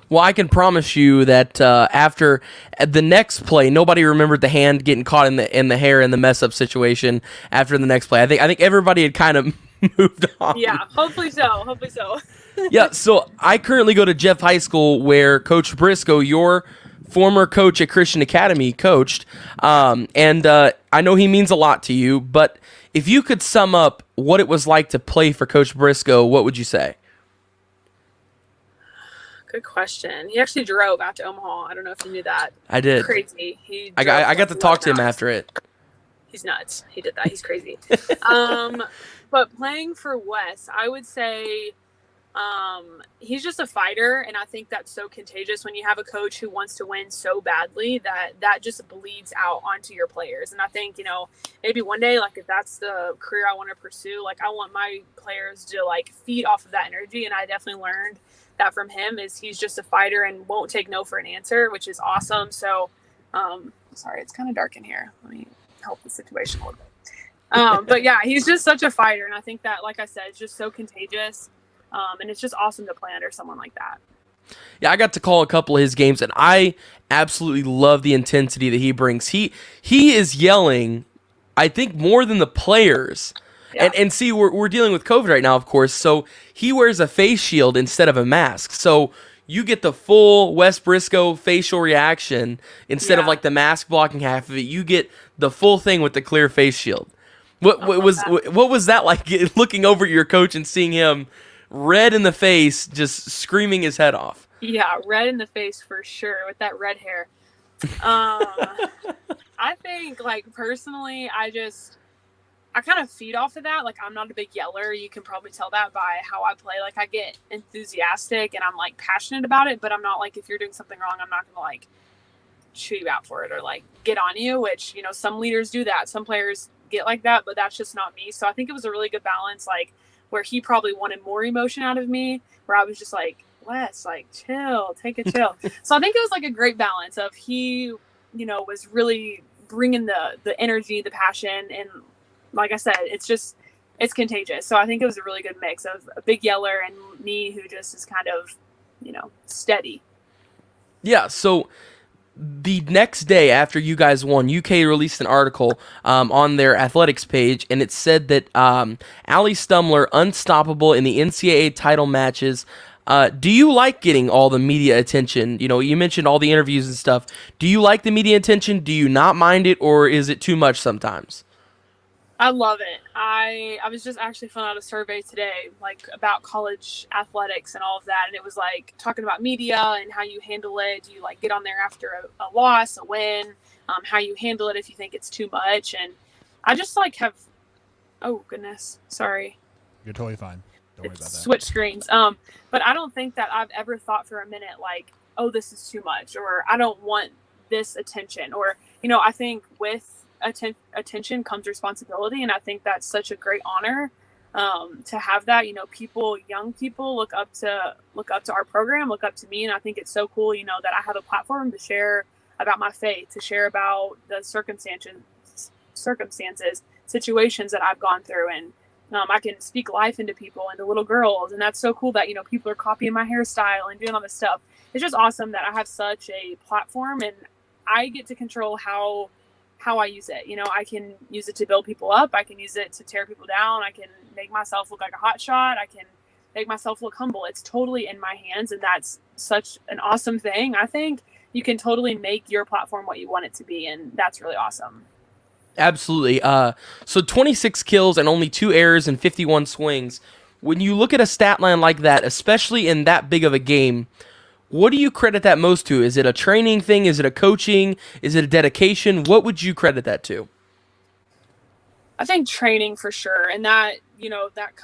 Well, I can promise you that after the next play, nobody remembered the hand getting caught in the hair in the mess up situation after the next play. I think everybody had kind of moved on. Yeah, hopefully so. Yeah, so I currently go to Jeff High School, where Coach Briscoe, your former coach at Christian Academy, coached. And I know he means a lot to you, but if you could sum up what it was like to play for Coach Briscoe, what would you say? Good question. He actually drove out to Omaha. I don't know if you knew that. I did. Crazy. I got to talk to him after it. He's nuts. He did that. He's crazy. But playing for Wes, I would say He's just a fighter, and I think that's so contagious when you have a coach who wants to win so badly that just bleeds out onto your players. And I think, maybe one day, like, if that's the career I want to pursue, like, I want my players to, like, feed off of that energy. And I definitely learned that from him. Is he's just a fighter and won't take no for an answer, which is awesome. So sorry, it's kind of dark in here. Let me help the situation a little bit. But yeah, he's just such a fighter, and I think that, like I said, it's just so contagious. And it's just awesome to play under someone like that. Yeah, I got to call a couple of his games, and I absolutely love the intensity that he brings. He is yelling, I think, more than the players. Yeah. And see, we're dealing with COVID right now, of course, so he wears a face shield instead of a mask. So you get the full Wes Briscoe facial reaction instead of like the mask blocking half of it. You get the full thing with the clear face shield. What was that like, looking over at your coach and seeing him red in the face, just screaming his head off? Yeah, red in the face for sure with that red hair. I think, like, personally, I kind of feed off of that. Like, I'm not a big yeller. You can probably tell that by how I play. Like, I get enthusiastic and I'm, like, passionate about it, but I'm not, like, if you're doing something wrong, I'm not going to, like, chew you out for it or, like, get on you, which, some leaders do that. Some players get like that, but that's just not me. So I think it was a really good balance, like, where he probably wanted more emotion out of me, where I was just like, Wes, like, chill, take a chill. So I think it was like a great balance of he, was really bringing the energy, the passion. And like I said, it's contagious. So I think it was a really good mix of a big yeller and me who just is kind of, steady. Yeah. So the next day after you guys won, UK released an article on their athletics page, and it said that Allie Stumler, unstoppable in the NCAA title matches. Do you like getting all the media attention? You mentioned all the interviews and stuff. Do you like the media attention? Do you not mind it, or is it too much sometimes? I love it. I was just actually filling out a survey today, like, about college athletics and all of that. And it was like talking about media and how you handle it. Do you, like, get on there after a loss, a win, how you handle it if you think it's too much. And I just, like, oh goodness, sorry. You're totally fine. Don't worry about that. Switch screens. But I don't think that I've ever thought for a minute, like, oh, this is too much, or I don't want this attention, or, I think with attention comes responsibility, and I think that's such a great honor to have that. Young people look up to our program, look up to me, and I think it's so cool, that I have a platform to share about my faith, to share about the circumstances, situations that I've gone through, and I can speak life into people and to little girls, and that's so cool that people are copying my hairstyle and doing all this stuff. It's just awesome that I have such a platform, and I get to control how I use it. I can use it to build people up. I can use it to tear people down. I can make myself look like a hot shot. I can make myself look humble. It's totally in my hands, and that's such an awesome thing. I think you can totally make your platform what you want it to be, and that's really awesome. Absolutely. So 26 kills and only 2 errors and 51 swings. When you look at a stat line like that, especially in that big of a game, what do you credit that most to? Is it a training thing? Is it a coaching? Is it a dedication? What would you credit that to? I think training for sure. And that, that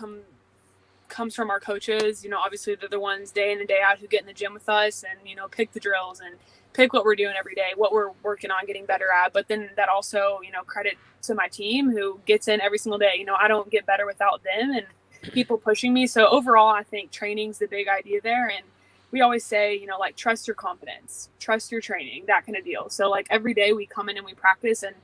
comes from our coaches. Obviously they're the ones day in and day out who get in the gym with us and, pick the drills and pick what we're doing every day, what we're working on getting better at. But then that also, credit to my team who gets in every single day. I don't get better without them and people pushing me. So overall, I think training's the big idea there. And we always say, like, trust your confidence, trust your training, that kind of deal. So, like, every day we come in and we practice, and,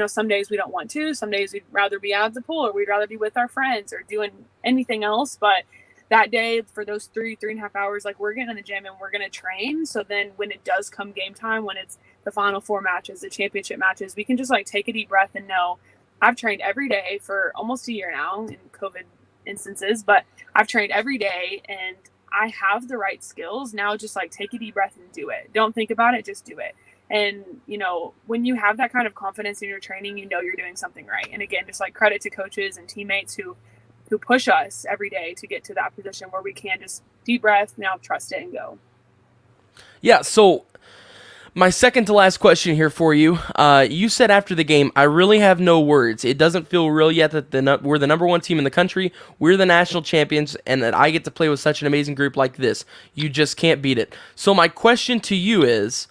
some days we don't want to, some days we'd rather be out at the pool, or we'd rather be with our friends or doing anything else. But that day, for those 3.5 hours, like, we're getting in the gym and we're going to train. So then when it does come game time, when it's the final 4 matches, the championship matches, we can just, like, take a deep breath and know I've trained every day for almost a year now in COVID instances, but I've trained every day and I have the right skills. Now just, like, take a deep breath and do it. Don't think about it, just do it. And, when you have that kind of confidence in your training, you're doing something right. And again, just, like, credit to coaches and teammates who push us every day to get to that position where we can just deep breath, now trust it and go. Yeah. So My second to last question here for you. You said after the game, I really have no words. It doesn't feel real yet that we're the number one team in the country, we're the national champions, and that I get to play with such an amazing group like this. You just can't beat it. So my question to you is,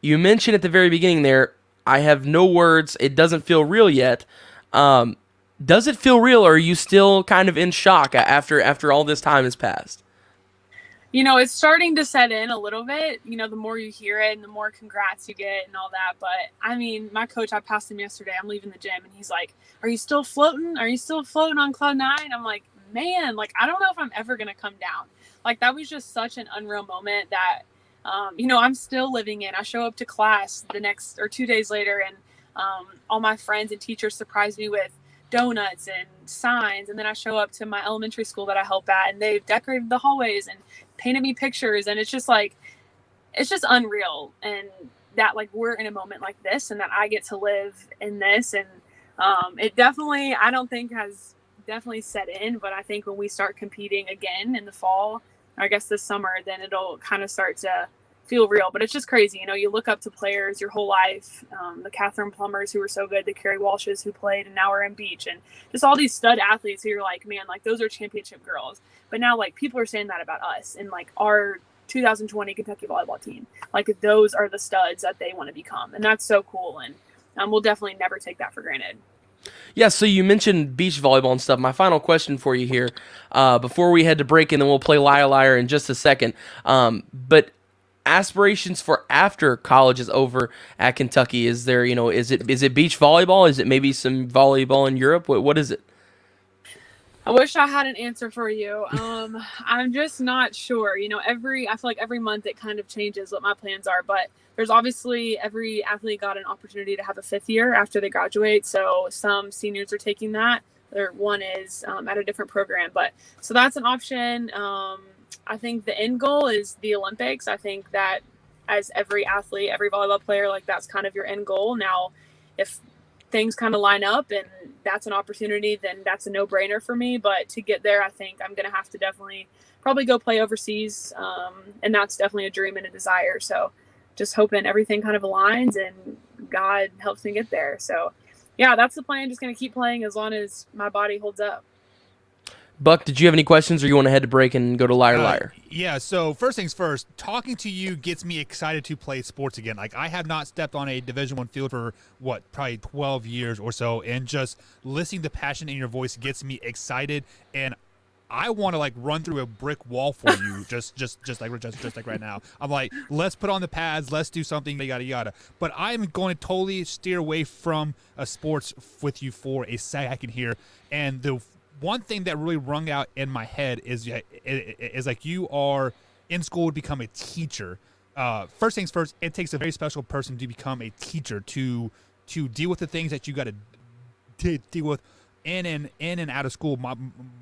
you mentioned at the very beginning there, I have no words. It doesn't feel real yet. Does it feel real, or are you still kind of in shock after all this time has passed? It's starting to set in a little bit, the more you hear it and the more congrats you get and all that. But I mean, my coach, I passed him yesterday. I'm leaving the gym and he's like, are you still floating? Are you still floating on cloud nine? I'm like, man, I don't know if I'm ever going to come down. That was just such an unreal moment that, I'm still living in. I show up to class the next or 2 days later and all my friends and teachers surprise me with donuts and signs. And then I show up to my elementary school that I help at and they've decorated the hallways and painted me pictures. And it's just unreal. And that we're in a moment like this and that I get to live in this. And it definitely, I don't think has definitely set in, but I think when we start competing again in the fall, or I guess this summer, then it'll kind of start to feel real. But it's just crazy. You look up to players your whole life, the Catherine Plumbers who were so good, the Carrie Walshes who played and now are in Beach, and just all these stud athletes who you're like, man, those are championship girls. But now people are saying that about us and our 2020 Kentucky volleyball team. Those are the studs that they want to become. And that's so cool. And we'll definitely never take that for granted. Yeah, so you mentioned beach volleyball and stuff. My final question for you here, before we head to break, and then we'll play Liar Liar in just a second. But aspirations for after college is over at Kentucky, is there, is it beach volleyball? Is it maybe some volleyball in Europe? What is it? I wish I had an answer for you. I'm just not sure. I feel like every month it kind of changes what my plans are, but there's obviously every athlete got an opportunity to have a fifth year after they graduate. So some seniors are taking that. One is at a different program, but so that's an option. I think the end goal is the Olympics. I think that as every athlete, every volleyball player, that's kind of your end goal. Now, if things kind of line up and that's an opportunity, then that's a no-brainer for me. But to get there, I think I'm going to have to definitely probably go play overseas. And that's definitely a dream and a desire. So just hoping everything kind of aligns and God helps me get there. So yeah, that's the plan. Just going to keep playing as long as my body holds up. Buck, did you have any questions, or you want to head to break and go to Liar Liar? Yeah, so first things first, talking to you gets me excited to play sports again. I have not stepped on a Division I field for, probably 12 years or so, and just listening to passion in your voice gets me excited, and I want to run through a brick wall for you, just like right now. I'm like, let's put on the pads, let's do something, yada yada. But I'm going to totally steer away from sports with you for a second here, and the one thing that really rung out in my head is you are in school to become a teacher. First things first, it takes a very special person to become a teacher to deal with the things that you got to deal with in and out of school.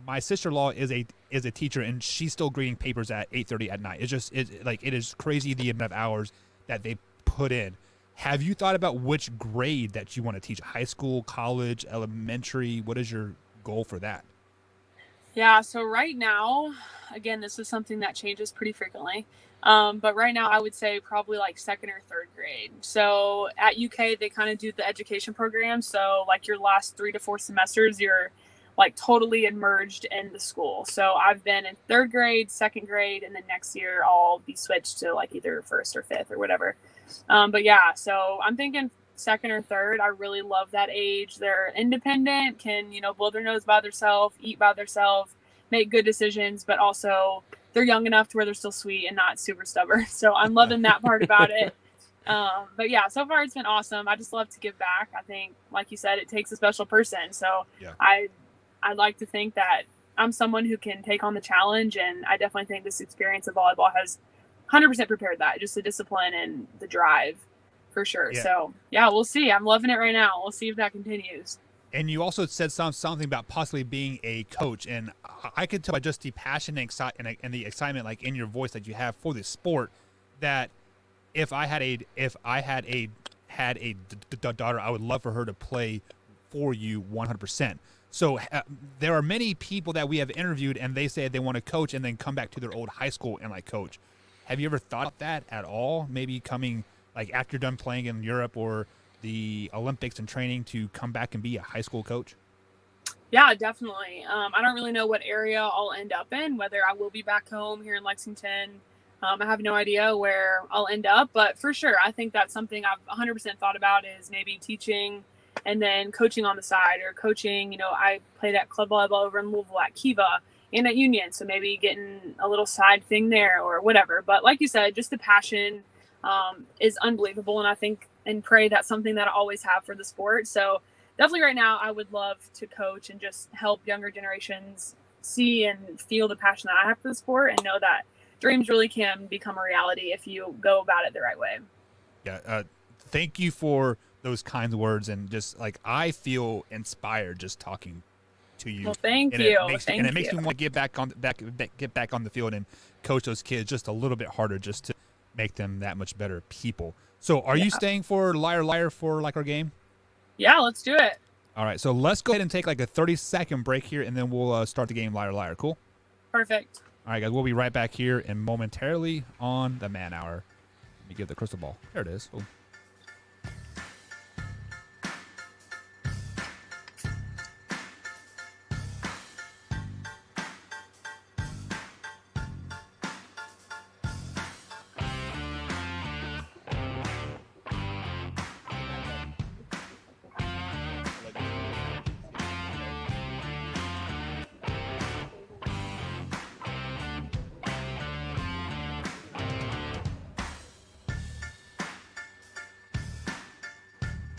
My sister-in-law is a teacher, and she's still grading papers at 8:30 at night. It is crazy the amount of hours that they put in. Have you thought about which grade that you want to teach? High school, college, elementary? What is your goal for that? Yeah, so right now, again, this is something that changes pretty frequently. But right now I would say probably second or third grade. So at UK, they kind of do the education program. So your last 3 to 4 semesters, you're totally immersed in the school. So I've been in third grade, second grade, and then next year I'll be switched to either first or fifth or whatever. But yeah, so I'm thinking second or third. I really love that age. They're independent, can, blow their nose by themselves, eat by themselves, make good decisions, but also they're young enough to where they're still sweet and not super stubborn. So I'm loving that part about it. But yeah, so far it's been awesome. I just love to give back. I think, like you said, it takes a special person. So yeah. I'd like to think that I'm someone who can take on the challenge, and I definitely think this experience of volleyball has 100% prepared that, just the discipline and the drive. For sure. Yeah. So, yeah, we'll see. I'm loving it right now. We'll see if that continues. And you also said something about possibly being a coach, and I could tell by just the passion and the excitement in your voice that you have for this sport, that if I had a daughter, I would love for her to play for you 100%. So there are many people that we have interviewed, and they say they want to coach and then come back to their old high school and coach. Have you ever thought of that at all? Maybe coming like after you're done playing in Europe or the Olympics and training, to come back and be a high school coach? Yeah, definitely. I don't really know what area I'll end up in, whether I will be back home here in Lexington. I have no idea where I'll end up, but for sure, I think that's something I've 100% thought about, is maybe teaching and then coaching on the side, or coaching. I played at club volleyball over in Louisville at Kiva and at Union, so maybe getting a little side thing there or whatever. But like you said, just the passion is unbelievable, and I think and pray that's something that I always have for the sport. So definitely right now, I would love to coach and just help younger generations see and feel the passion that I have for the sport, and know that dreams really can become a reality if you go about it the right way. Yeah. Thank you for those kinds of words. And just like, I feel inspired just talking to you. Well, thank and you. It makes me want to get back on the field and coach those kids just a little bit harder, just to make them that much better people. So are you staying for Liar Liar for like our game? Yeah, let's do it. All right, so let's go ahead and take like a 30-second break here, and then we'll start the game Liar Liar. Cool? Perfect. All right, guys, we'll be right back here and momentarily on the Man Hour. Let me get the crystal ball. There it is. Oh.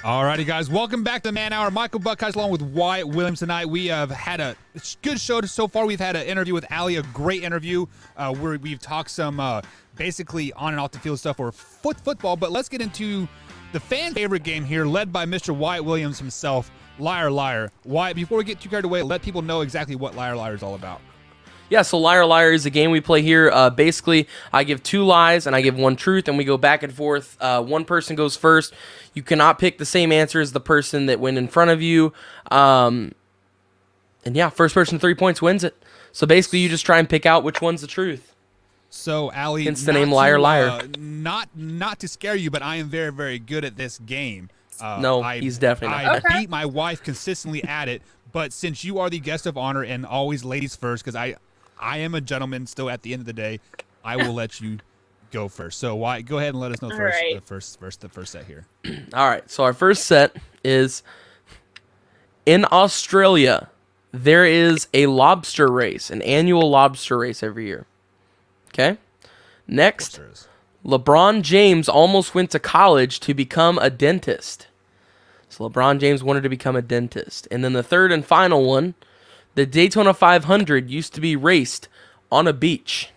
Alrighty, guys, welcome back to the Man Hour. Michael Buckeyes along with Wyatt Williams tonight. We have had a good show so far. We've had an interview with Allie, a great interview where we've talked some basically on and off the field stuff or football. But let's get into the fan favorite game here, led by Mr. Wyatt Williams himself, Liar Liar. Wyatt, before we get too carried away, let people know exactly what Liar Liar is all about. Yeah, so Liar Liar is a game we play here. Basically, I give 2 lies and I give 1 truth, and we go back and forth. One person goes first. You cannot pick the same answer as the person that went in front of you. And yeah, first person 3 points wins it. So basically, you just try and pick out which one's the truth. So, Allie, hence the name Liar Liar. Not to scare you, but I am very, very good at this game. He's definitely not. I beat my wife consistently at it, but since you are the guest of honor and always ladies first, because I am a gentleman still at the end of the day, I will let you go first. So Wyatt, go ahead and let us know the first set here. All right, so our first set is in Australia. There is a lobster race, an annual lobster race every year. Okay? Next, LeBron James almost went to college to become a dentist. So LeBron James wanted to become a dentist. And then the third and final one, the Daytona 500 used to be raced on a beach.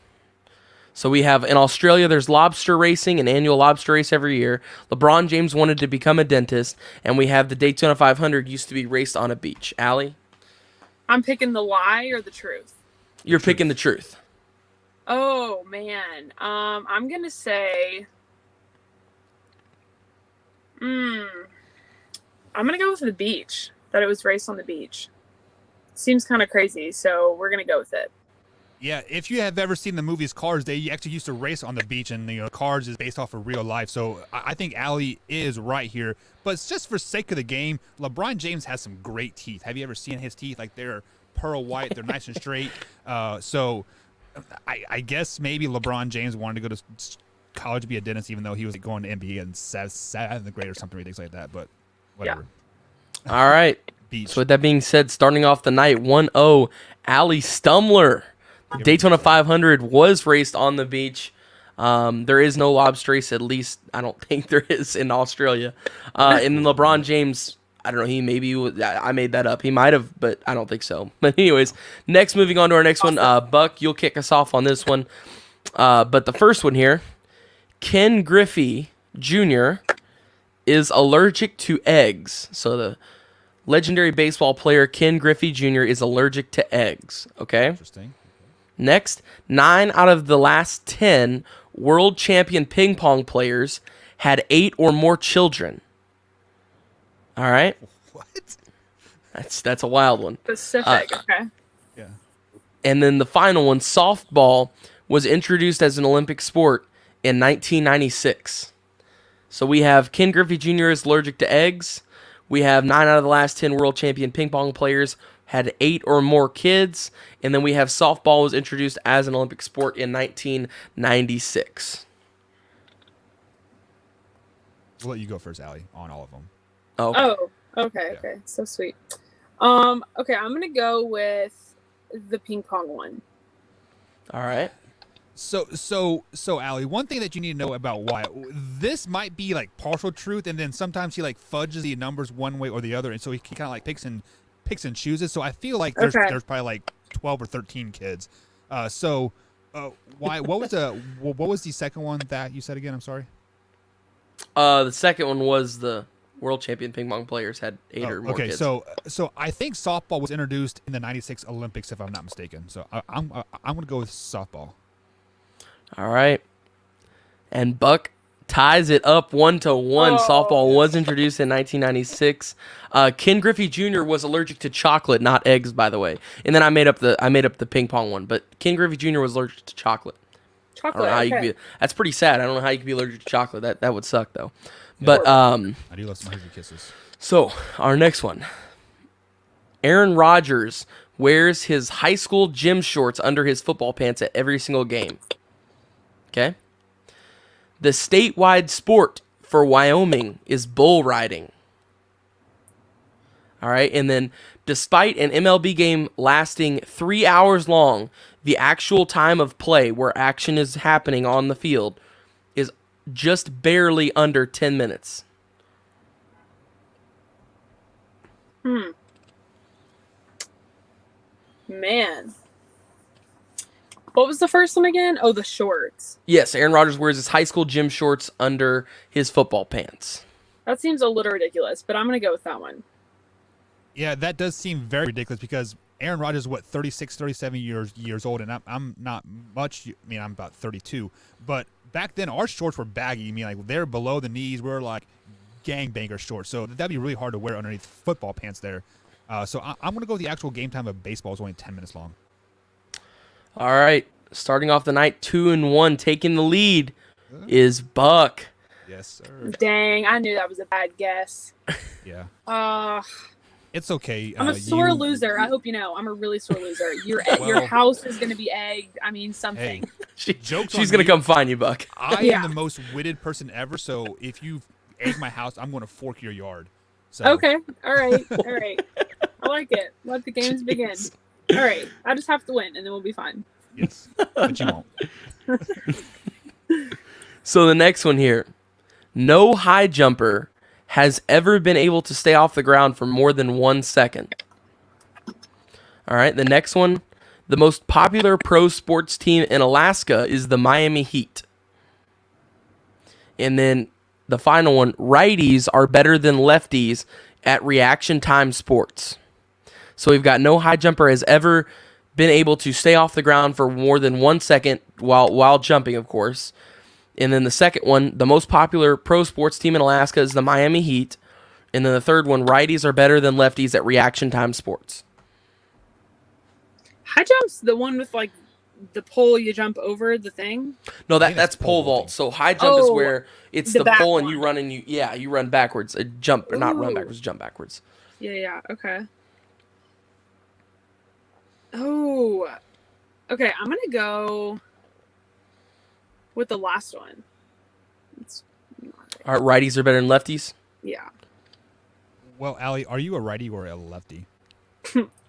So we have in Australia, there's lobster racing, an annual lobster race every year. LeBron James wanted to become a dentist, and we have the Daytona 500 used to be raced on a beach. Allie? I'm picking the lie or the truth? You're picking the truth. Oh, man. I'm going to say... I'm going to go with the beach, that it was raced on the beach. Seems kind of crazy, so we're going to go with it. Yeah, if you have ever seen the movies Cars, they actually used to race on the beach, and Cars is based off of real life. So I think Allie is right here. But it's just for sake of the game, LeBron James has some great teeth. Have you ever seen his teeth? Like, they're pearl white, they're nice and straight. So I guess maybe LeBron James wanted to go to college to be a dentist, even though he was going to MBA in 7th grade or something ridiculous like that. But whatever. Yeah. All right. Beach. So with that being said, starting off the night, 1-0, Allie Stumler. The Daytona 500 was raced on the beach. There is no lobster race, at least I don't think there is in Australia. And then LeBron James, I don't know, I made that up. He might have, but I don't think so. But anyways, moving on to our next one. Buck, you'll kick us off on this one. But the first one here, Ken Griffey Jr. is allergic to eggs. So the legendary baseball player Ken Griffey Jr. is allergic to eggs. Okay? Interesting. Next, 9 out of the last 10 world champion ping pong players had 8 or more children. All right? What? That's a wild one. Specific, okay. Yeah. And then the final one, softball was introduced as an Olympic sport in 1996. So we have Ken Griffey Jr. is allergic to eggs. We have 9 out of the last 10 world champion ping pong players had 8 or more kids. And then we have softball was introduced as an Olympic sport in 1996. We'll let you go first, Allie, on all of them. Okay. Oh, okay, okay. So sweet. Okay, I'm gonna go with the ping pong one. All right. So, Allie, one thing that you need to know about Wyatt, this might be like partial truth, and then sometimes he like fudges the numbers one way or the other, and so he kind of like picks and chooses. So I feel like there's probably like 12 or 13 kids. Wyatt, what was the second one that you said again? I'm sorry. The second one was the world champion ping pong players had 8 or more kids. So I think softball was introduced in the '96 Olympics, if I'm not mistaken. So I'm going to go with softball. All right. And Buck ties it up 1-1. Softball was introduced in 1996. Ken Griffey Jr. was allergic to chocolate, not eggs, by the way. And then I made up the ping pong one, but Ken Griffey Jr. was allergic to chocolate. Chocolate. That's pretty sad. I don't know how you could be allergic to chocolate. That would suck though. But I do love some huggy kisses. So our next one. Aaron Rodgers wears his high school gym shorts under his football pants at every single game. Okay? The statewide sport for Wyoming is bull riding. All right? And then despite an MLB game lasting 3 hours long, the actual time of play where action is happening on the field is just barely under 10 minutes. Man. What was the first one again? Oh, the shorts. Yes, Aaron Rodgers wears his high school gym shorts under his football pants. That seems a little ridiculous, but I'm going to go with that one. Yeah, that does seem very ridiculous because Aaron Rodgers is, 36, 37 years old, and I'm not much. I mean, I'm about 32. But back then, our shorts were baggy. I mean, like, they're below the knees. We're like gangbanger shorts. So that'd be really hard to wear underneath football pants there. So I'm going to go with the actual game time of baseball is only 10 minutes long. All right, starting off the night 2-1, taking the lead is Buck. Yes, sir. Dang, I knew that was a bad guess. Yeah. It's okay. I'm a sore loser. I hope you know. I'm a really sore loser. Your house is going to be egged. I mean, something. Hey, she's going to come find you, Buck. I am the most witted person ever, so if you egg my house, I'm going to fork your yard. So. Okay. All right. All right. I like it. Let the games begin. All right. I just have to win, and then we'll be fine. Yes, but you won't. So the next one here. No high jumper has ever been able to stay off the ground for more than 1 second. All right, the next one. The most popular pro sports team in Alaska is the Miami Heat. And then the final one. Righties are better than lefties at reaction time sports. So we've got no high jumper has ever been able to stay off the ground for more than 1 second while jumping, of course. And then the second one, the most popular pro sports team in Alaska is the Miami Heat. And then the third one, righties are better than lefties at reaction time sports. High jump's the one with like the pole you jump over the thing? No, that's pole vault. So high jump is where it's the pole and you run and you run backwards. Jump or not run backwards, jump backwards. Yeah, okay. Oh. Okay, I'm going to go with the last one. All right, righties are better than lefties? Yeah. Well, Allie, are you a righty or a lefty?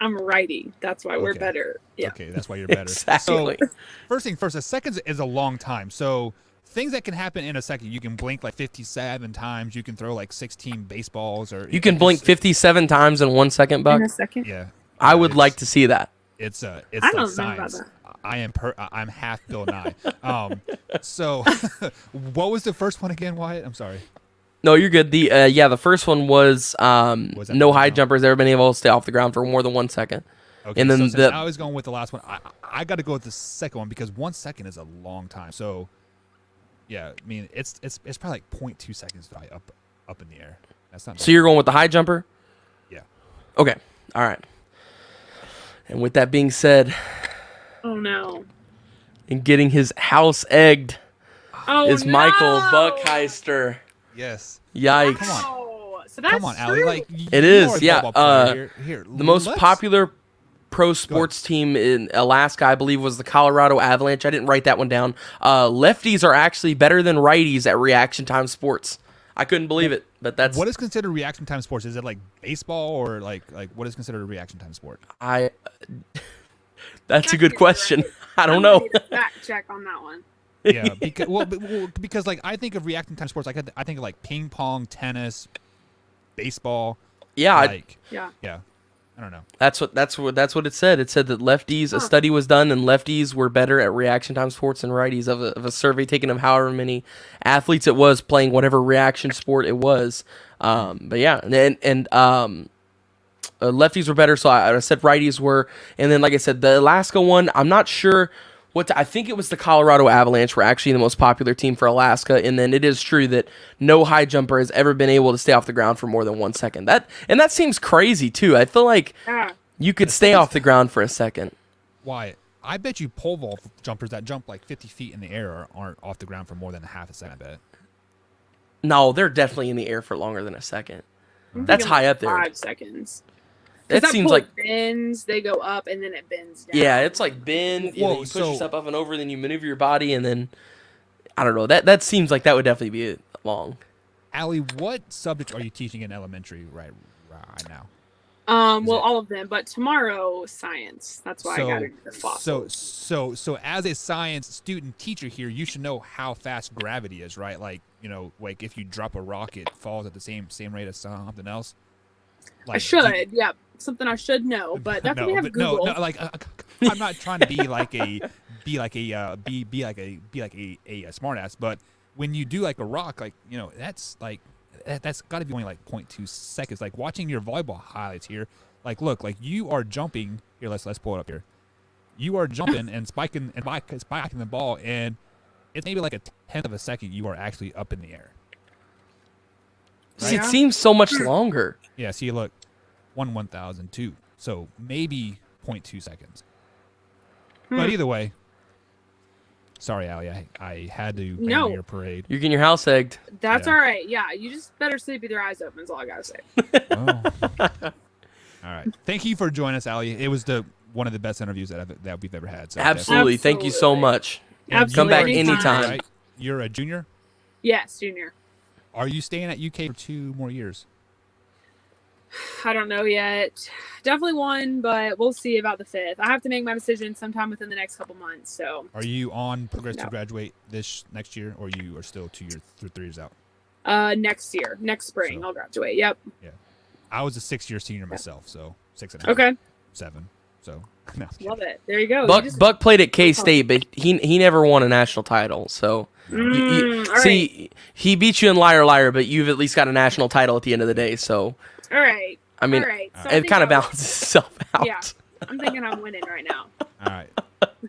I'm a righty. That's why we're better. Yeah. Okay, that's why you're better. Exactly. So, first thing first, a second is a long time. So things that can happen in a second, you can blink like 57 times. You can throw like 16 baseballs. Or you can blink 57 times in 1 second, Buck? In a second? Yeah. I would like to see that. It's I like don't know science. about that. I'm half Bill Nye. So what was the first one again, Wyatt? I'm sorry. No, you're good. The first one was no high jumpers ever been able to stay off the ground for more than 1 second. Okay, and then so since I was going with the last one, I got to go with the second one because 1 second is a long time. So yeah, I mean it's probably like 0.2 seconds up in the air. That's not. So you're going with the high jumper? Yeah. Okay. All right. And with that being said, oh no. And getting his house egged is Michael Buckheister. Yes. Yikes. Come on. Oh, so that's Come on, Allie. true. Like It is, are a yeah. football player. Here, The most let's- popular pro sports team in Alaska, I believe, was the Colorado Avalanche. I didn't write that one down. Lefties are actually better than righties at reaction time sports. I couldn't believe it, but that's What is considered reaction time sports? Is it like baseball or like what is considered a reaction time sport? That's a good You're question. right. I don't I'm know. gonna need a fact check on that one. Yeah, because like I think of reaction time sports, I think of like ping pong, tennis, baseball. Yeah, Like Yeah. yeah, I don't know. that's what it said. It said that lefties, a study was done, and lefties were better at reaction time sports than righties of a survey taken of however many athletes it was playing whatever reaction sport it was. But yeah, and lefties were better, so I said righties were. And then, like I said, the Alaska one, I'm not sure I think it was the Colorado Avalanche were actually the most popular team for Alaska. And then it is true that no high jumper has ever been able to stay off the ground for more than 1 second. That seems crazy too. I feel like Yeah. you could stay off the ground for a second. Why? I bet you pole vault jumpers that jump like 50 feet in the air aren't off the ground for more than half a second. I bet. No, they're definitely in the air for longer than a second. I'm That's thinking high like up there. 5 seconds. 'Cause That seems pole like bends, they go up and then it bends down. yeah, it's like bend. And then Whoa, you push so- yourself up and over, then you maneuver your body, and then I don't know. That seems like that would definitely be long. Allie, what subject are you teaching in elementary right now? Well, all of them, but tomorrow science. That's why I got into the fossils. So as a science student teacher here, you should know how fast gravity is, right? Like, like if you drop a rock, it falls at the same rate as something else. Like, I should, yeah, something I should know, but that's what we have Google. No, like I'm not trying to be like a smartass, but when you do like a rock, like that's like that's got to be only like 0.2 seconds. Like watching your volleyball highlights here, like look, like you are jumping here. Let's pull it up here. You are jumping and spiking the ball, and it's maybe like a tenth of a second. You are actually up in the air. See, it seems so much Hmm. longer. Yeah. See, look, 1/1002. So maybe 0.2 seconds. But either way, sorry, Allie, I had to ban No. your parade. You're getting your house egged. That's Yeah. all right. Yeah, you just better sleep with your eyes open. Is all I gotta say. Oh. All right. Thank you for joining us, Allie. It was one of the best interviews that we've ever had. So Absolutely. Thank you so Absolutely. much. And Come back Absolutely. anytime. Right? You're a junior. Yes, junior. Are you staying at UK for 2 more years? I don't know yet. Definitely one, but we'll see about the 5th. I have to make my decision sometime within the next couple months. So Are you on progress to No. graduate this next year, or you are still 2 years, 3 years out? next year, next spring, So- I'll graduate. Yep. I was a 6-year senior myself, so 6.5, Okay. 7. So no, Love it. There you go. Buck played at K-State, but he never won a national title. So All right. see, he beat you in Liar Liar, but you've at least got a national title at the end of the day. So All right. I mean, all right. So I it think kind of I'll- balances itself out. Yeah. I'm thinking I'm winning right now. All right.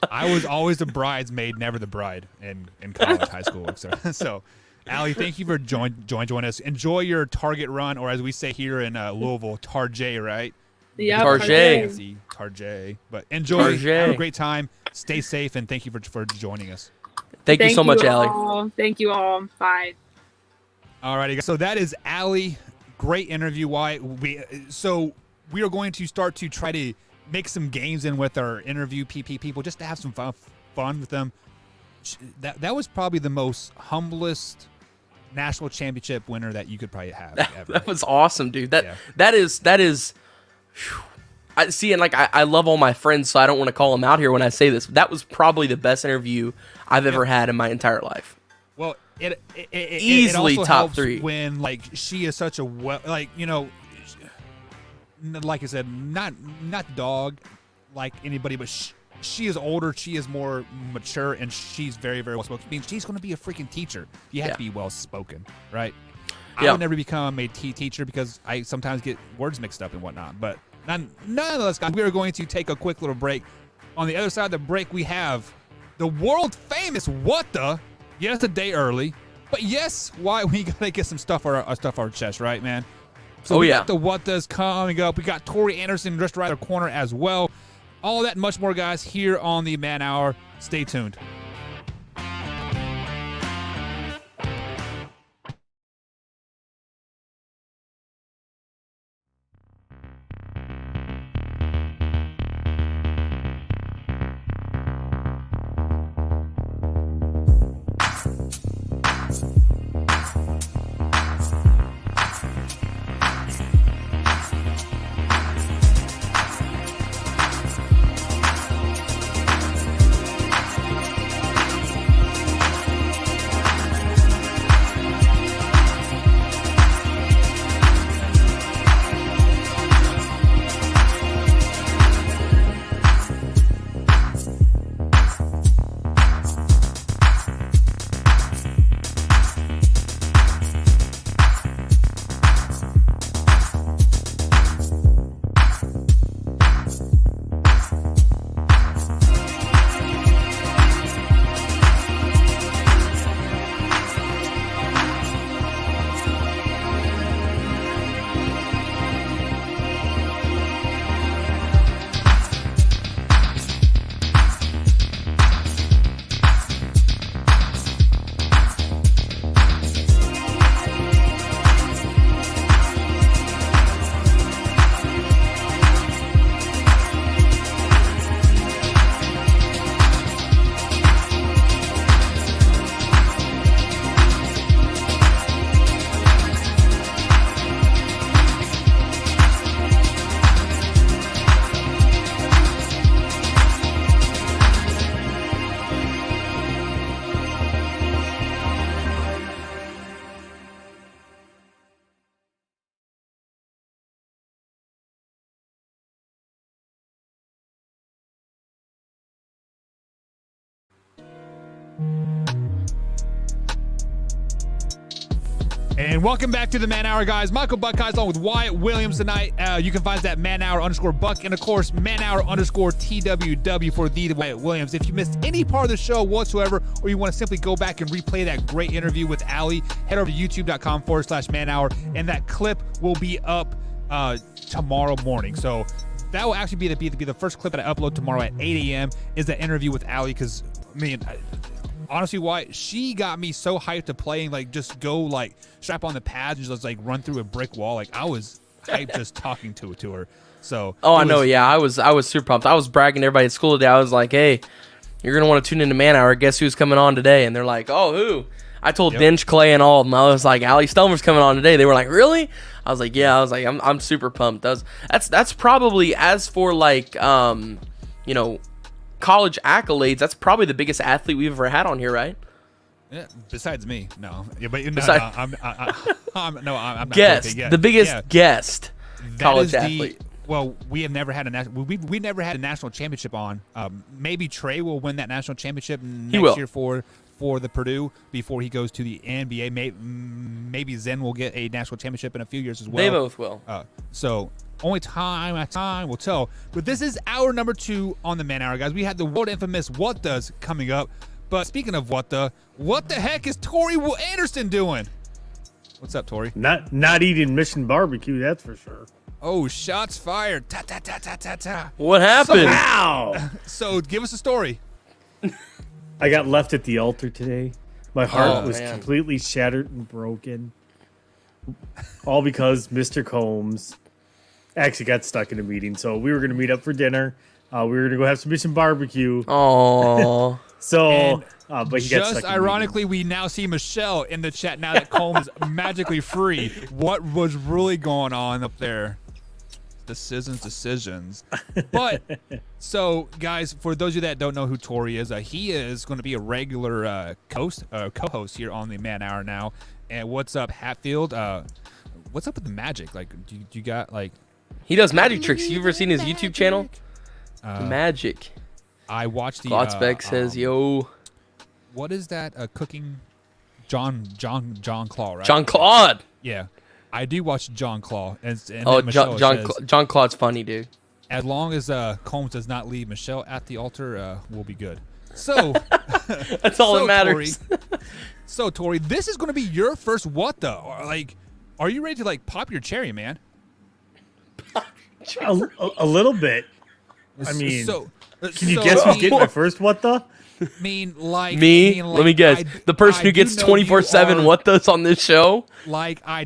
I was always the bridesmaid, never the bride in college, high school. So, Allie, thank you for joining us. Enjoy your Target run, or as we say here in Louisville, Target, right? Yep. Target. Fancy Target. But enjoy. Target. Have a great time. Stay safe, and thank you for joining us. Thank you so much, Allie. all. Thank you all. Bye. All righty, guys. So that is Allie. Great interview. Why we are going to start to try to make some games in with our interview people, just to have some fun with them. That was probably the most humblest national championship winner that you could probably have ever. That was awesome, dude. Yeah. That is. Whew. I see, and like I love all my friends, so I don't want to call them out here when I say this. That was probably the best interview I've ever had in my entire life. Well, it Easily also top helps 3. when like she is such a like I said, not dog like anybody, but she is older, she is more mature, and she's very, very well spoken. I mean, she's going to be a freaking teacher. You have to be well spoken, right? I Yeah. would never become a teacher because I sometimes get words mixed up and whatnot. But nonetheless, guys, we are going to take a quick little break. On the other side of the break, we have the world famous What The. Yes, a day early, but yes, why we gotta get some stuff off our chest, right, man? So we got the What Does coming up. We got Tori Anderson just right the corner as well. All that and much more, guys, here on the Man Hour. Stay tuned. And welcome back to the Man Hour, guys. Michael Buckeyes along with Wyatt Williams tonight. You can find us at manhour_Buck and, of course, manhour_TWW for the Wyatt Williams. If you missed any part of the show whatsoever, or you want to simply go back and replay that great interview with Allie, head over to youtube.com/manhour, and that clip will be up tomorrow morning. So that will actually be the first clip that I upload tomorrow at 8 a.m. is that interview with Allie, because, honestly, why she got me so hyped to play and like just go like strap on the pads and just like run through a brick wall. Like I was hyped just talking to her. So I know, yeah, I was super pumped. I was bragging to everybody at school today. I was like, hey, you're gonna want to tune into Man Hour. Guess who's coming on today? And they're like, oh, who? I told Dench, Clay, and all of them. I was like, Allie Stelmer's coming on today. They were like, really? I was like, yeah. I was like, I'm super pumped. That's probably, as for like college accolades, that's probably the biggest athlete we've ever had on here, right? Yeah, besides me, no. Yeah, but I'm not guest, joking. Yeah, the biggest guest college athlete. Well, we have never had a national. We never had a national championship on. Maybe Trey will win that national championship next year for the Purdue before he goes to the NBA. Maybe Zen will get a national championship in a few years as well. They both will. So only time will tell. But this is hour number 2 on the Man Hour, guys. We had the world infamous What Does coming up. But speaking of what the heck is Tori Anderson doing? What's up, Tori? Not eating Mission Barbecue, that's for sure. Oh, shots fired. Ta ta ta ta ta ta. What happened? So give us a story. I got left at the altar today. My heart was completely shattered and broken. All because Mr. Combs actually got stuck in a meeting. So we were going to meet up for dinner. We were going to go have some Mission Barbecue. Oh. So, but he got stuck just in ironically, we now see Michelle in the chat now that Combs is magically free. What was really going on up there? Decisions. But so, guys, for those of you that don't know who Tori is, he is going to be a regular co-host here on the Man Hour now. And what's up, Hatfield? What's up with the magic? Like, do you got like? He does magic tricks. You ever seen his YouTube channel? Magic. I watched the. Glotzbeck says, "Yo." What is that? Cooking. John Claw, right? John Claude. Yeah. I do watch John Claw. And John Claude's funny, dude. As long as Combs does not leave Michelle at the altar, we'll be good. So that's all that matters. Tori, this is going to be your first what the? Like, are you ready to like pop your cherry, man? a little bit. I mean, can you guess who's getting my first what the? Let me guess. The person who gets 24/7 what does on this show. I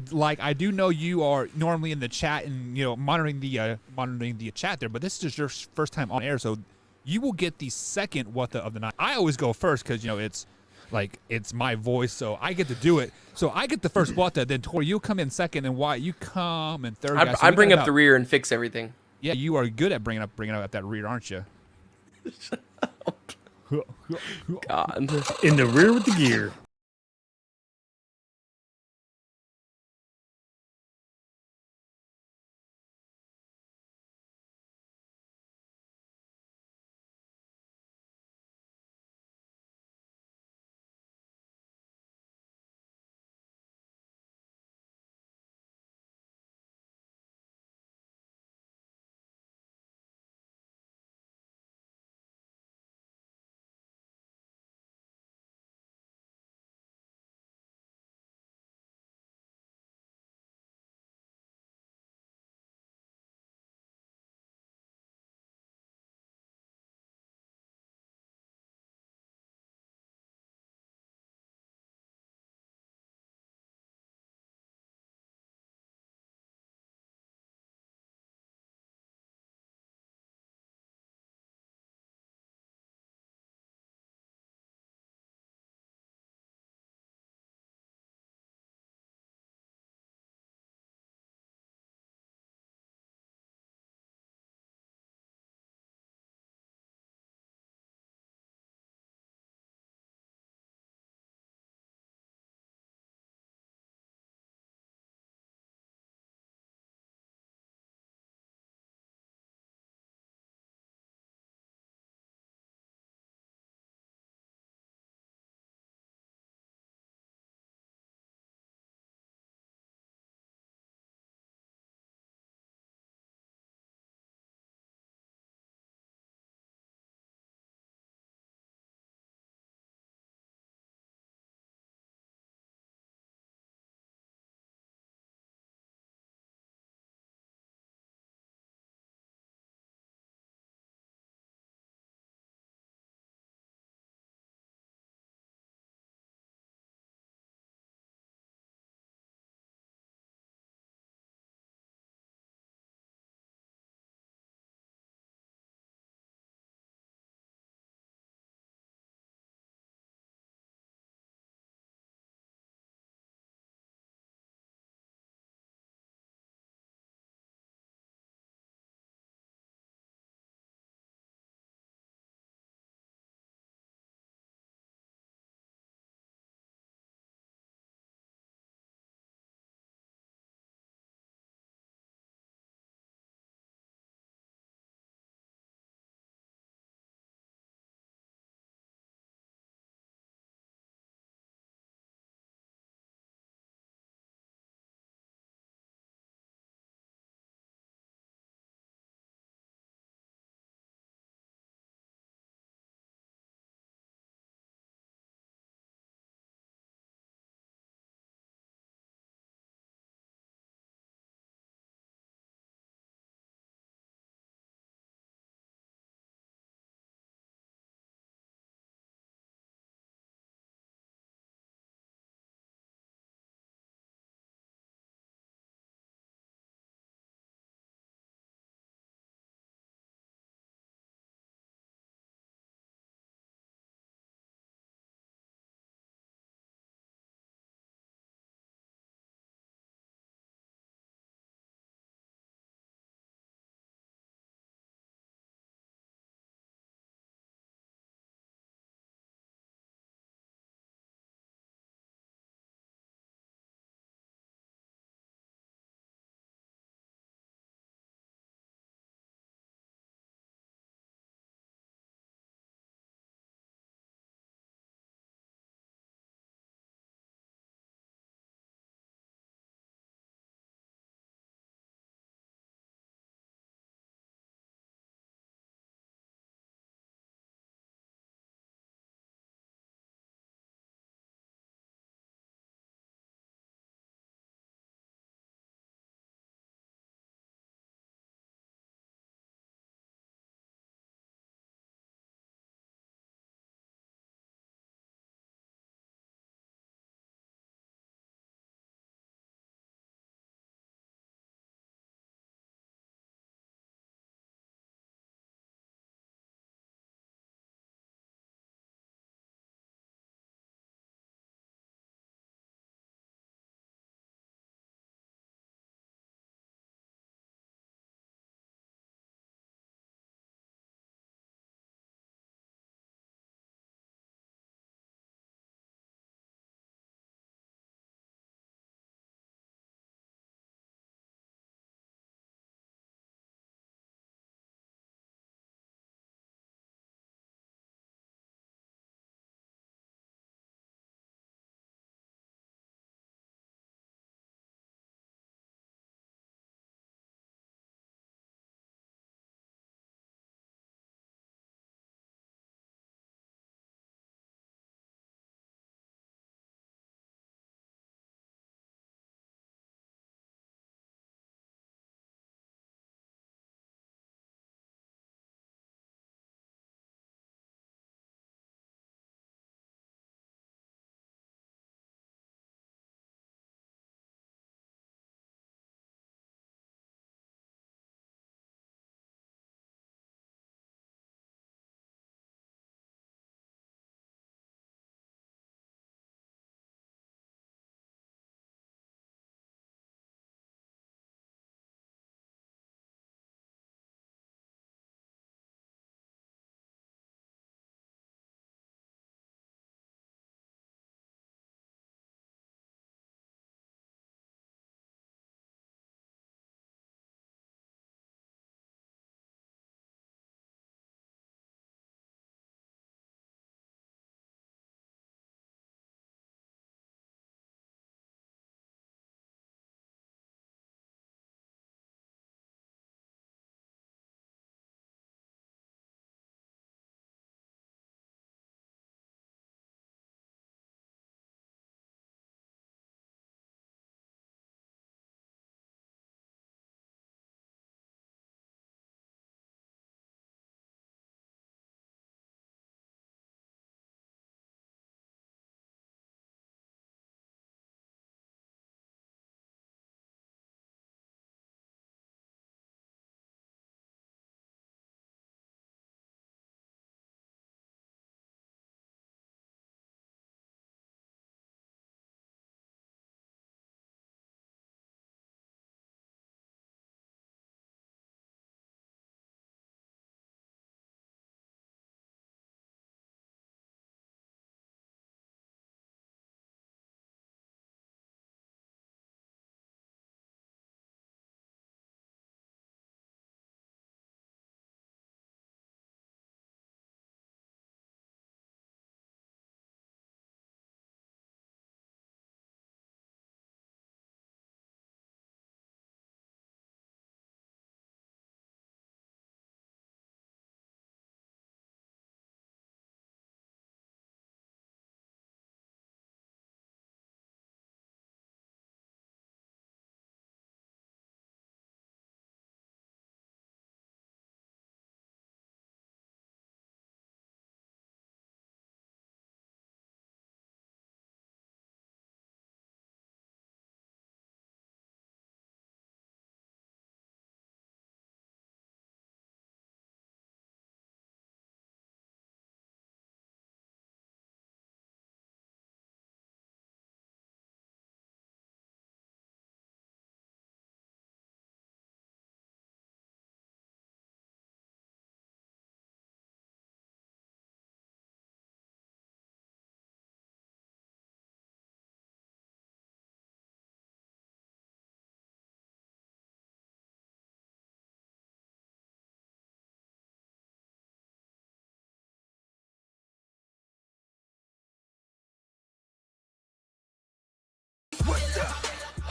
do know you are normally in the chat and monitoring the chat there, but this is your first time on air, so you will get the second what the of the night. I always go first because it's my voice, so I get to do it. So I get the first what the. Then Tori, you come in second, and Wyatt, you come in third. I bring up the rear and fix everything. Yeah, you are good at bringing up that rear, aren't you? God. In the rear with the gear.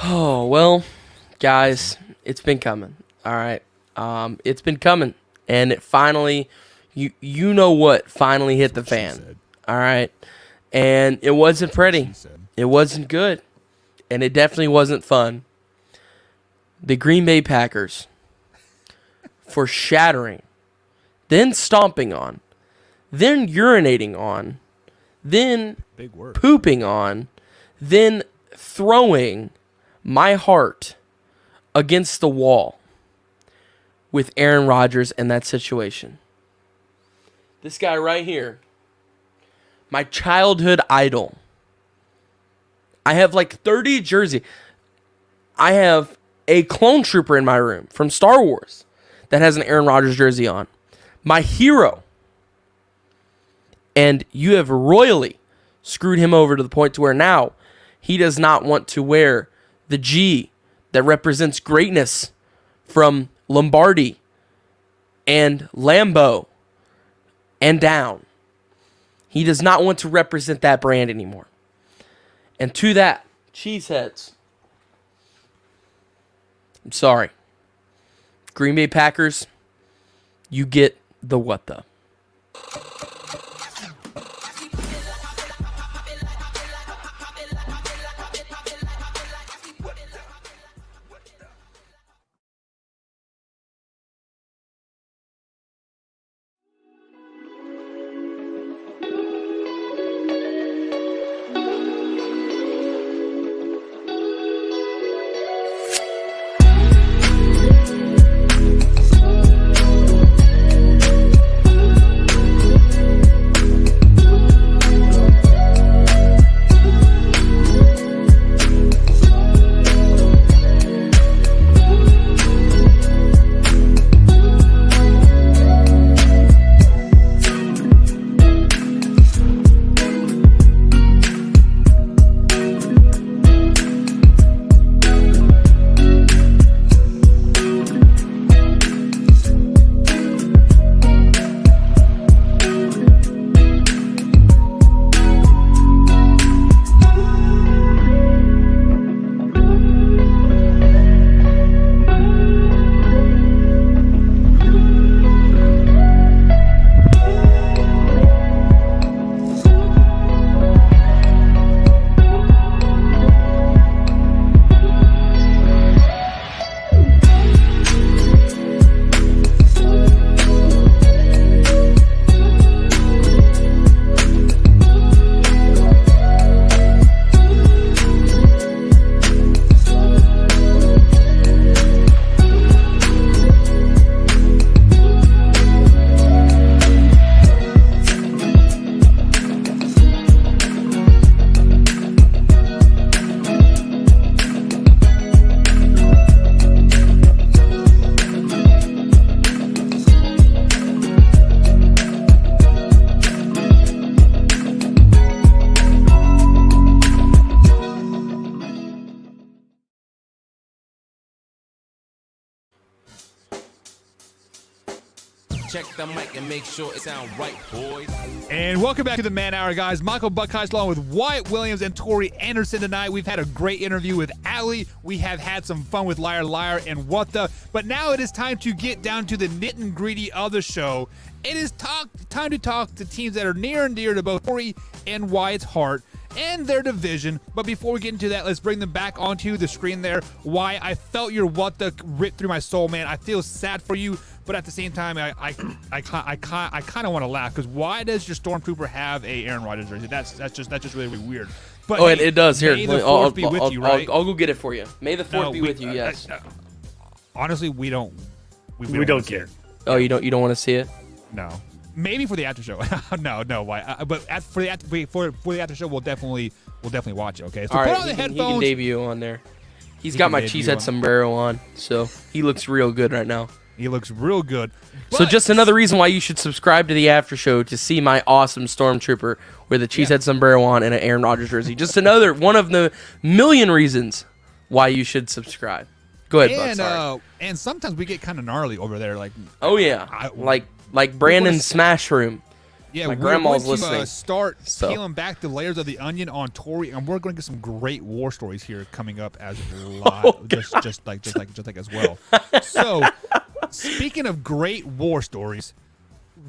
Oh, well, guys, it's been coming. All right. It's been coming. And it finally, you know what finally hit the fan. All right. And it wasn't pretty. It wasn't good. And it definitely wasn't fun. The Green Bay Packers, for shattering, then stomping on, then urinating on, then pooping on, then throwing my heart against the wall with Aaron Rodgers in that situation. This guy right here, my childhood idol. I have like 30 jerseys. I have a clone trooper in my room from Star Wars that has an Aaron Rodgers jersey on. My hero. And you have royally screwed him over to the point to where now he does not want to wear the G that represents greatness from Lombardi and Lambeau and down. He does not want to represent that brand anymore. And to that, cheeseheads, I'm sorry. Green Bay Packers, you get the what the. Check the mic and make sure it sound right, boys. And welcome back to the Man Hour, guys. Michael Buckheist along with Wyatt Williams and Tori Anderson tonight. We've had a great interview with Allie. We have had some fun with Liar Liar and What The. But now it is time to get down to the nit and gritty of the show. It is time to talk to teams that are near and dear to both Tori and Wyatt's heart and their division. But before we get into that, let's bring them back onto the screen there. Why I felt your What The rip through my soul, man. I feel sad for you. But at the same time, I kind of want to laugh because why does your Stormtrooper have a Aaron Rodgers jersey? That's just really, really weird. But oh, it does. Here, may the Fourth be with you, right? I'll go get it for you. May the Fourth be with you. Yes. Honestly, we don't don't care. Oh, you don't want to see it? No. Maybe for the after show. no. Why? But for the after show, we'll definitely watch it. Okay. So all put right, on the he headphones. can debut on there. He's got my cheesehead sombrero on, so he looks real good right now. He looks real good. So just another reason why you should subscribe to the after show to see my awesome Stormtrooper with a cheesehead sombrero on and an Aaron Rodgers jersey. Just another one of the million reasons why you should subscribe. Go ahead, Buck. Sorry. And sometimes we get kind of gnarly over there. Like, oh yeah, like Brandon's Smash Room. Yeah, My we're grandma's going to listening. start So. peeling back the layers of the onion on Tori, and we're going to get some great war stories here coming up as live, just like as well. So, speaking of great war stories,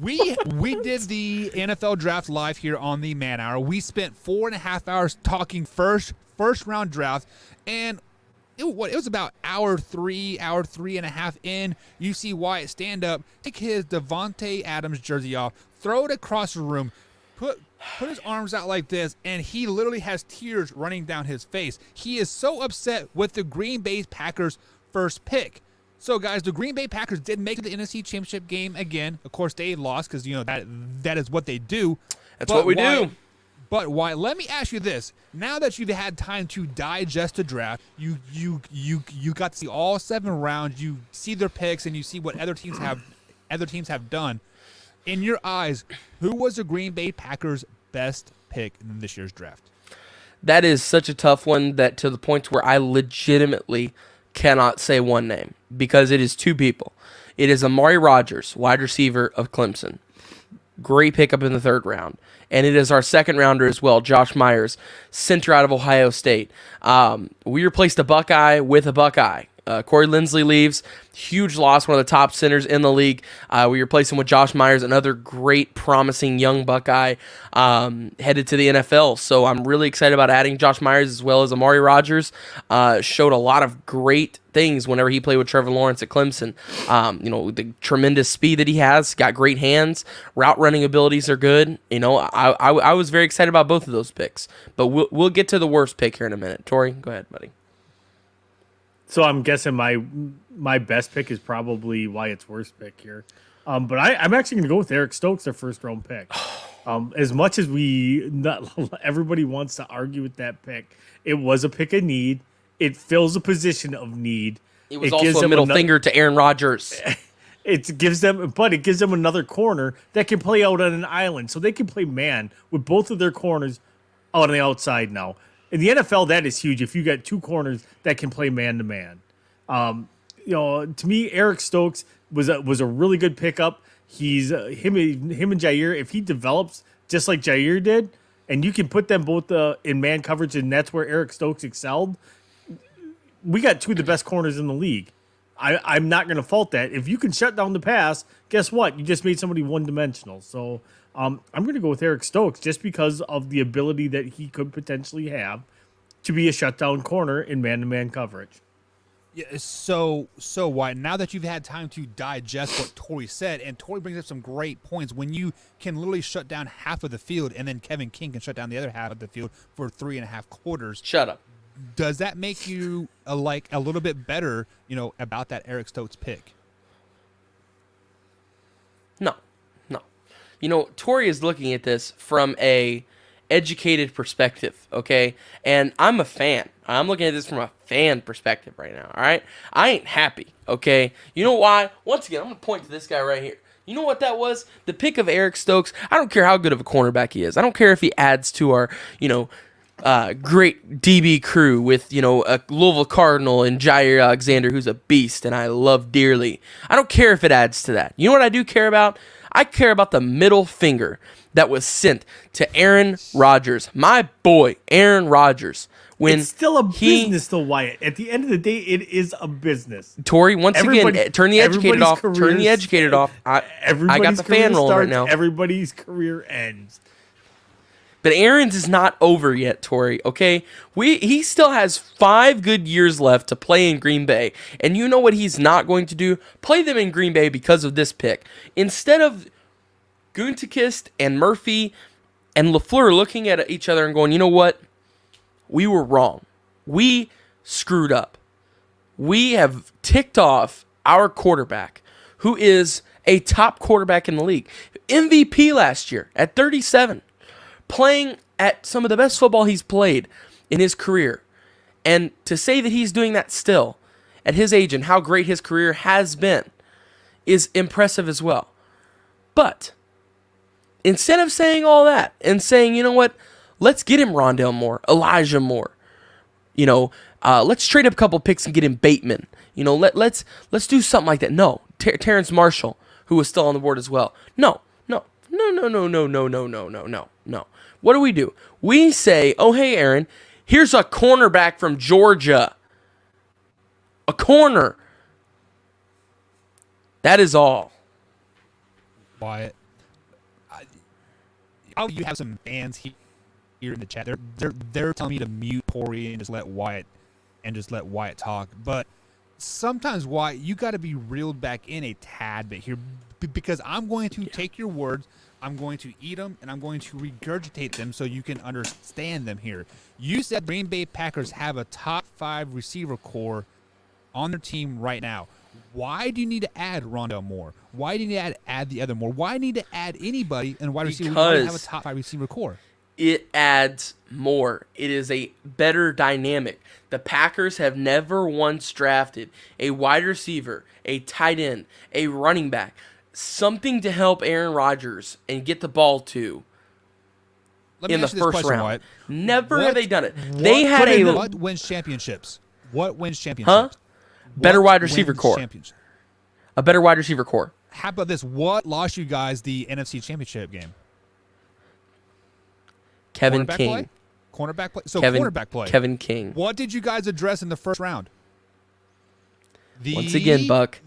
we did the NFL draft live here on the Man Hour. We spent 4.5 hours talking first round draft, and it was about hour three and a half in. You see Wyatt stand up, take his Devontae Adams jersey off, throw it across the room, put his arms out like this, and he literally has tears running down his face. He is so upset with the Green Bay Packers first pick. So, guys, the Green Bay Packers did make the NFC Championship game again. Of course, they lost because, that is what they do. That's what we do. But why? Let me ask you this: now that you've had time to digest the draft, you got to see all 7 rounds. You see their picks, and you see what other teams have done. In your eyes, who was the Green Bay Packers' best pick in this year's draft? That is such a tough one, that to the point where I legitimately cannot say one name, because it is 2 people. It is Amari Rodgers, wide receiver of Clemson. Great pickup in the 3rd round. And it is our 2nd rounder as well, Josh Myers, center out of Ohio State. We replaced a Buckeye with a Buckeye. Corey Linsley leaves. Huge loss, one of the top centers in the league. We replaced him with Josh Myers, another great, promising young Buckeye headed to the NFL. So I'm really excited about adding Josh Myers as well as Amari Rodgers. Showed a lot of great things whenever he played with Trevor Lawrence at Clemson. The tremendous speed that he has, got great hands, route running abilities are good. I was very excited about both of those picks. But we'll get to the worst pick here in a minute. Tori, go ahead, buddy. So I'm guessing my best pick is probably Wyatt's worst pick here. But I'm actually going to go with Eric Stokes, their 1st round pick. As much as everybody wants to argue with that pick, it was a pick of need. It fills a position of need. It was also a middle finger to Aaron Rodgers. It gives them another corner that can play out on an island, so they can play man with both of their corners on the outside now. In the NFL, that is huge. If you got 2 corners that can play man to man, to me, Eric Stokes was a really good pickup. He's him and Jair. If he develops just like Jair did, and you can put them both in man coverage, and that's where Eric Stokes excelled. We got 2 of the best corners in the league. I'm not going to fault that. If you can shut down the pass, guess what? You just made somebody one-dimensional. So I'm going to go with Eric Stokes just because of the ability that he could potentially have to be a shutdown corner in man-to-man coverage. Yeah, so Wyatt, now that you've had time to digest what Tori said, and Tori brings up some great points, when you can literally shut down half of the field, and then Kevin King can shut down the other half of the field for 3.5 quarters. Shut up. Does that make you a little bit better, about that Eric Stokes pick? No. Tori is looking at this from a educated perspective, okay? And I'm a fan. I'm looking at this from a fan perspective right now, all right? I ain't happy, okay? You know why? Once again, I'm going to point to this guy right here. You know what that was? The pick of Eric Stokes. I don't care how good of a cornerback he is. I don't care if he adds to our, great DB crew with, a Louisville Cardinal and Jair Alexander, who's a beast and I love dearly. I don't care if it adds to that. You know what I do care about? I care about the middle finger that was sent to Aaron Rodgers, my boy, Aaron Rodgers. When it's still a business, though, Wyatt. At the end of the day, it is a business. Tori, once again, turn the educated off. Turn the educated off. I got the fan rolling right now. Everybody's career ends. But Aaron's is not over yet, Tori, okay? He still has 5 good years left to play in Green Bay. And you know what he's not going to do? Play them in Green Bay because of this pick. Instead of Gutekunst and Murphy and LaFleur looking at each other and going, you know what? We were wrong. We screwed up. We have ticked off our quarterback, who is a top quarterback in the league. MVP last year at 37. Playing at some of the best football he's played in his career. And to say that he's doing that still at his age and how great his career has been is impressive as well. But instead of saying all that and saying, you know what, let's get him Rondale Moore, Elijah Moore. Let's trade up a couple picks and get him Bateman. Let's do something like that. No, Terrence Marshall, who was still on the board as well. No. No. What do? We say, oh, hey, Aaron, here's a cornerback from Georgia. A corner. That is all. Wyatt, you have some fans here in the chat. They're telling me to mute Tori and just let Wyatt talk. But sometimes, Wyatt, you got to be reeled back in a tad bit here, because I'm going to take your words, I'm going to eat them, and I'm going to regurgitate them so you can understand them here. You said Green Bay Packers have a top 5 receiver core on their team right now. Why do you need to add Rondell Moore? Why do you need to add the other Moore? Why do you need to add anybody in wide receiver? We already have a top 5 receiver core. It adds more. It is a better dynamic. The Packers have never once drafted a wide receiver, a tight end, a running back, something to help Aaron Rodgers and get the ball to in the first round. Wyatt. Never have they done it. They had what wins championships? What wins championships? Huh? Better wide receiver core. A better wide receiver core. How about this? What lost you guys the NFC Championship game? Kevin cornerback King. Play? Cornerback play? So cornerback play. Kevin King. What did you guys address in the first round? Once again, Buck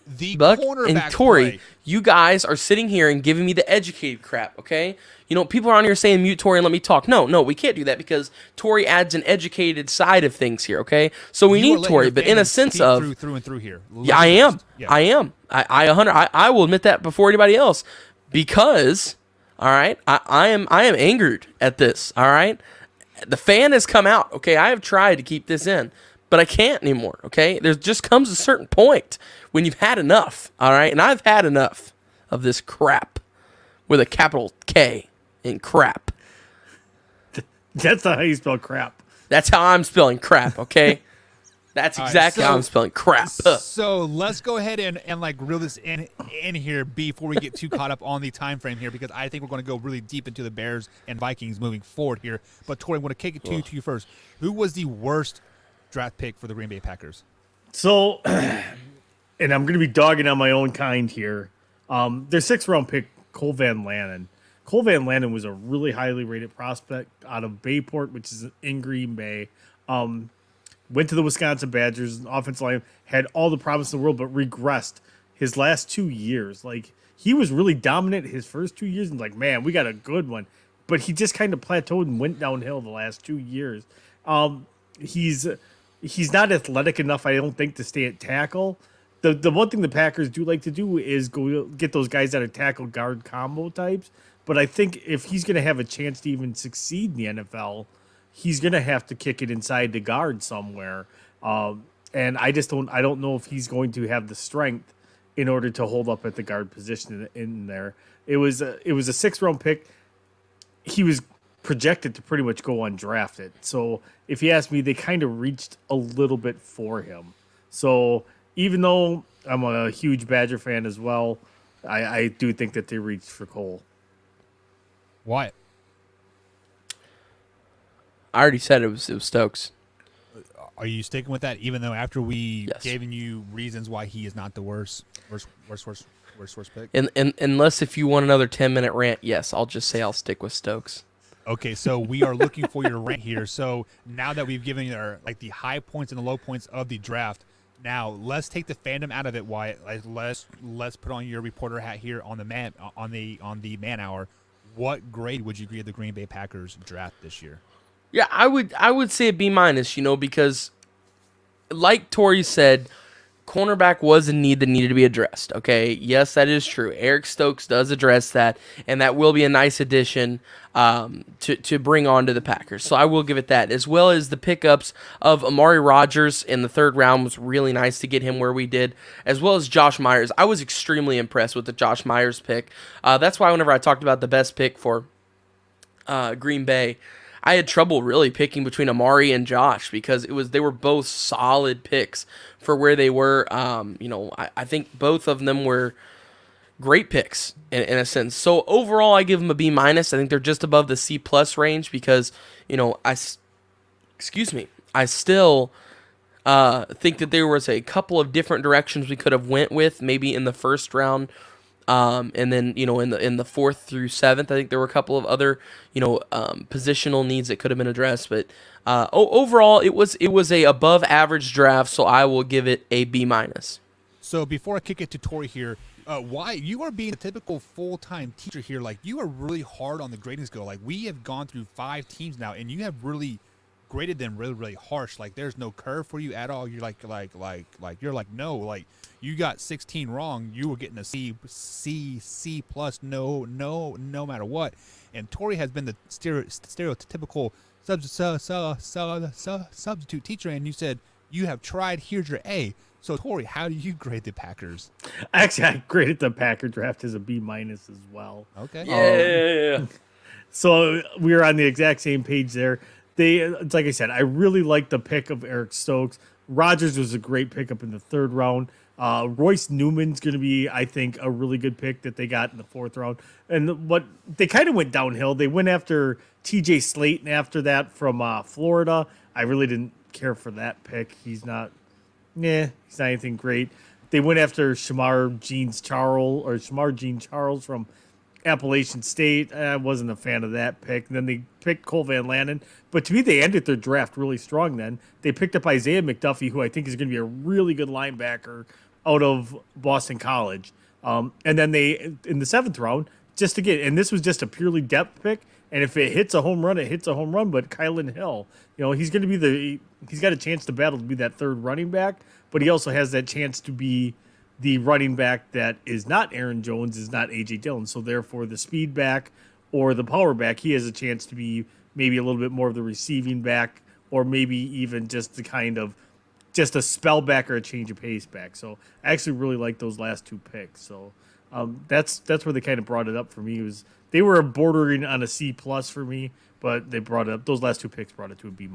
cornerback and Tori, play. you guys are sitting here and giving me the educated crap, okay? You know, people are on here saying mute Tori and let me talk. No, we can't do that because Tori adds an educated side of things here, okay? So we need Tori, but in a sense of through and through here. Yeah, I am. I will admit that before anybody else, because all right, I am angered at this. All right, the fan has come out. Okay, I have tried to keep this in, but I can't anymore. Okay, there just comes a certain point when you've had enough. All right, and I've had enough of this crap with a capital K in crap. That's not how you spell crap. That's how I'm spelling crap. Okay. That's exactly how I'm spelling crap. So let's go ahead and like reel this in here before we get too caught up on the time frame here, because I think we're going to go really deep into the Bears and Vikings moving forward here. But Tori, I'm going to kick it to you first. Who was the worst draft pick for the Green Bay Packers? So, and I'm going to be dogging on my own kind here. Their 6th-round pick, Cole Van Lannon. Cole Van Lannon was a really highly rated prospect out of Bayport, which is in Green Bay. Went to the Wisconsin Badgers, offensive line, had all the promise in the world, but regressed his last 2 years. Like, he was really dominant his first 2 years, and like, man, we got a good one. But he just kind of plateaued and went downhill the last 2 years. He's not athletic enough, I don't think, to stay at tackle. The one thing the Packers do like to do is go get those guys that are tackle guard combo types. But I think if he's going to have a chance to even succeed in the NFL, he's going to have to kick it inside the guard somewhere. And I don't know if he's going to have the strength in order to hold up at the guard position in there. It was a 6th-round pick. He was projected to pretty much go undrafted. So if you ask me, they kind of reached a little bit for him. So even though I'm a huge Badger fan as well, I do think that they reached for Cole. Why? I already said it was Stokes. Are you sticking with that, even though after we given you reasons why he is not the worst pick? And unless if you want another 10-minute rant, yes, I'll just say I'll stick with Stokes. Okay, so we are looking for your rant here. So now that we've given you the high points and the low points of the draft, now let's take the fandom out of it. Wyatt, let's put on your reporter hat here on the man hour. What grade would you give the Green Bay Packers draft this year? Yeah, I would say a B-, because like Tori said, cornerback was a need that needed to be addressed, okay? Yes, that is true. Eric Stokes does address that, and that will be a nice addition to bring on to the Packers. So I will give it that, as well as the pickups of Amari Rodgers in the 3rd round was really nice to get him where we did, as well as Josh Myers. I was extremely impressed with the Josh Myers pick. That's why whenever I talked about the best pick for Green Bay, I had trouble really picking between Amari and Josh because they were both solid picks for where they were. I think both of them were great picks in a sense. So overall, I give them a B-. I think they're just above the C+ range because I still think that there was a couple of different directions we could have went with maybe in the first round. And then, in the 4th through 7th, I think there were a couple of other, positional needs that could have been addressed. But overall, it was a above average draft, so I will give it a B-. So before I kick it to Tori here, why you are being a typical full-time teacher here? Like, you are really hard on the grading scale. Like, we have gone through 5 teams now, and you have really graded them really, really harsh. Like, there's no curve for you at all. You're like you're like, no, like, you got 16 wrong. You were getting a C plus, no matter what. And Tori has been the stereotypical substitute teacher, and you said you have tried. Here's your A. So, Tori, how do you grade the Packers? Actually, I graded the Packer draft as a B- as well. Okay. Yeah. So we were on the exact same page there. It's like I said, I really like the pick of Eric Stokes. Rodgers was a great pickup in the 3rd round. Royce Newman's going to be, I think, a really good pick that they got in the 4th round. And what they kind of went downhill. They went after TJ Slayton after that from Florida. I really didn't care for that pick. He's not anything great. They went after Shamar Jean Charles from Appalachian State. I wasn't a fan of that pick. And then they picked Cole Van Lannon. But to me, they ended their draft really strong then. They picked up Isaiah McDuffie, who I think is going to be a really good linebacker out of Boston College. And then they, in the 7th round, and this was just a purely depth pick. And if it hits a home run, it hits a home run. But Kylan Hill, he's going to be he's got a chance to battle to be that 3rd running back. But he also has that chance to be the running back that is not Aaron Jones, is not A.J. Dillon. So therefore, the speed back or the power back, he has a chance to be maybe a little bit more of the receiving back, or maybe even just the kind of just a spell back or a change of pace back. So I actually really like those last 2 picks. So that's where they kind of brought it up for me. They were bordering on a C+ for me, but they brought it up. Those last 2 picks brought it to a B-.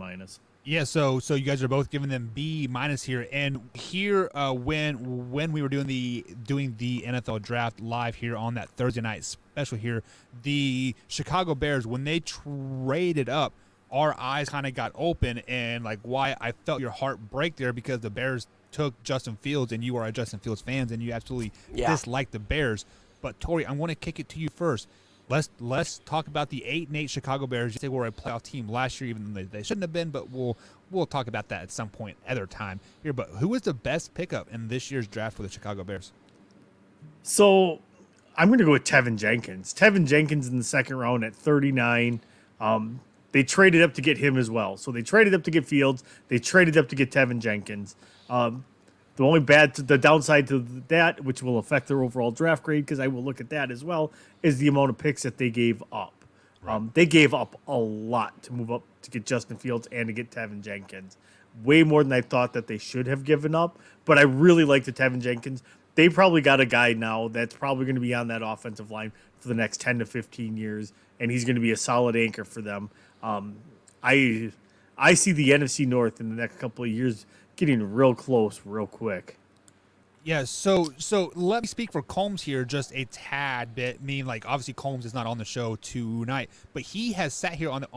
Yeah, so you guys are both giving them B- here, and here when we were doing the NFL draft live here on that Thursday night special here, the Chicago Bears, when they traded up, our eyes kind of got open, and like, why I felt your heart break there, because the Bears took Justin Fields, and you are a Justin Fields fans, and you absolutely dislike the Bears. But Tori, I want to kick it to you first. Let's talk about the 8-8 Chicago Bears. They were a playoff team last year, even though they shouldn't have been, but we'll talk about that at some point, other time here. But who was the best pickup in this year's draft for the Chicago Bears? So I'm going to go with Tevin Jenkins. Tevin Jenkins in the 2nd round at 39. They traded up to get him as well. So they traded up to get Fields. They traded up to get Tevin Jenkins. The downside to that, which will affect their overall draft grade, because I will look at that as well, is the amount of picks that they gave up. Right. They gave up a lot to move up to get Justin Fields and to get Tevin Jenkins. Way more than I thought that they should have given up. But I really like the Tevin Jenkins. They probably got a guy now that's probably going to be on that offensive line for the next 10 to 15 years, and he's going to be a solid anchor for them. I see the NFC North in the next couple of years getting real close real quick. Yeah, so let me speak for Combs here just a tad bit. I mean, like, obviously Combs is not on the show tonight, but he has sat here on the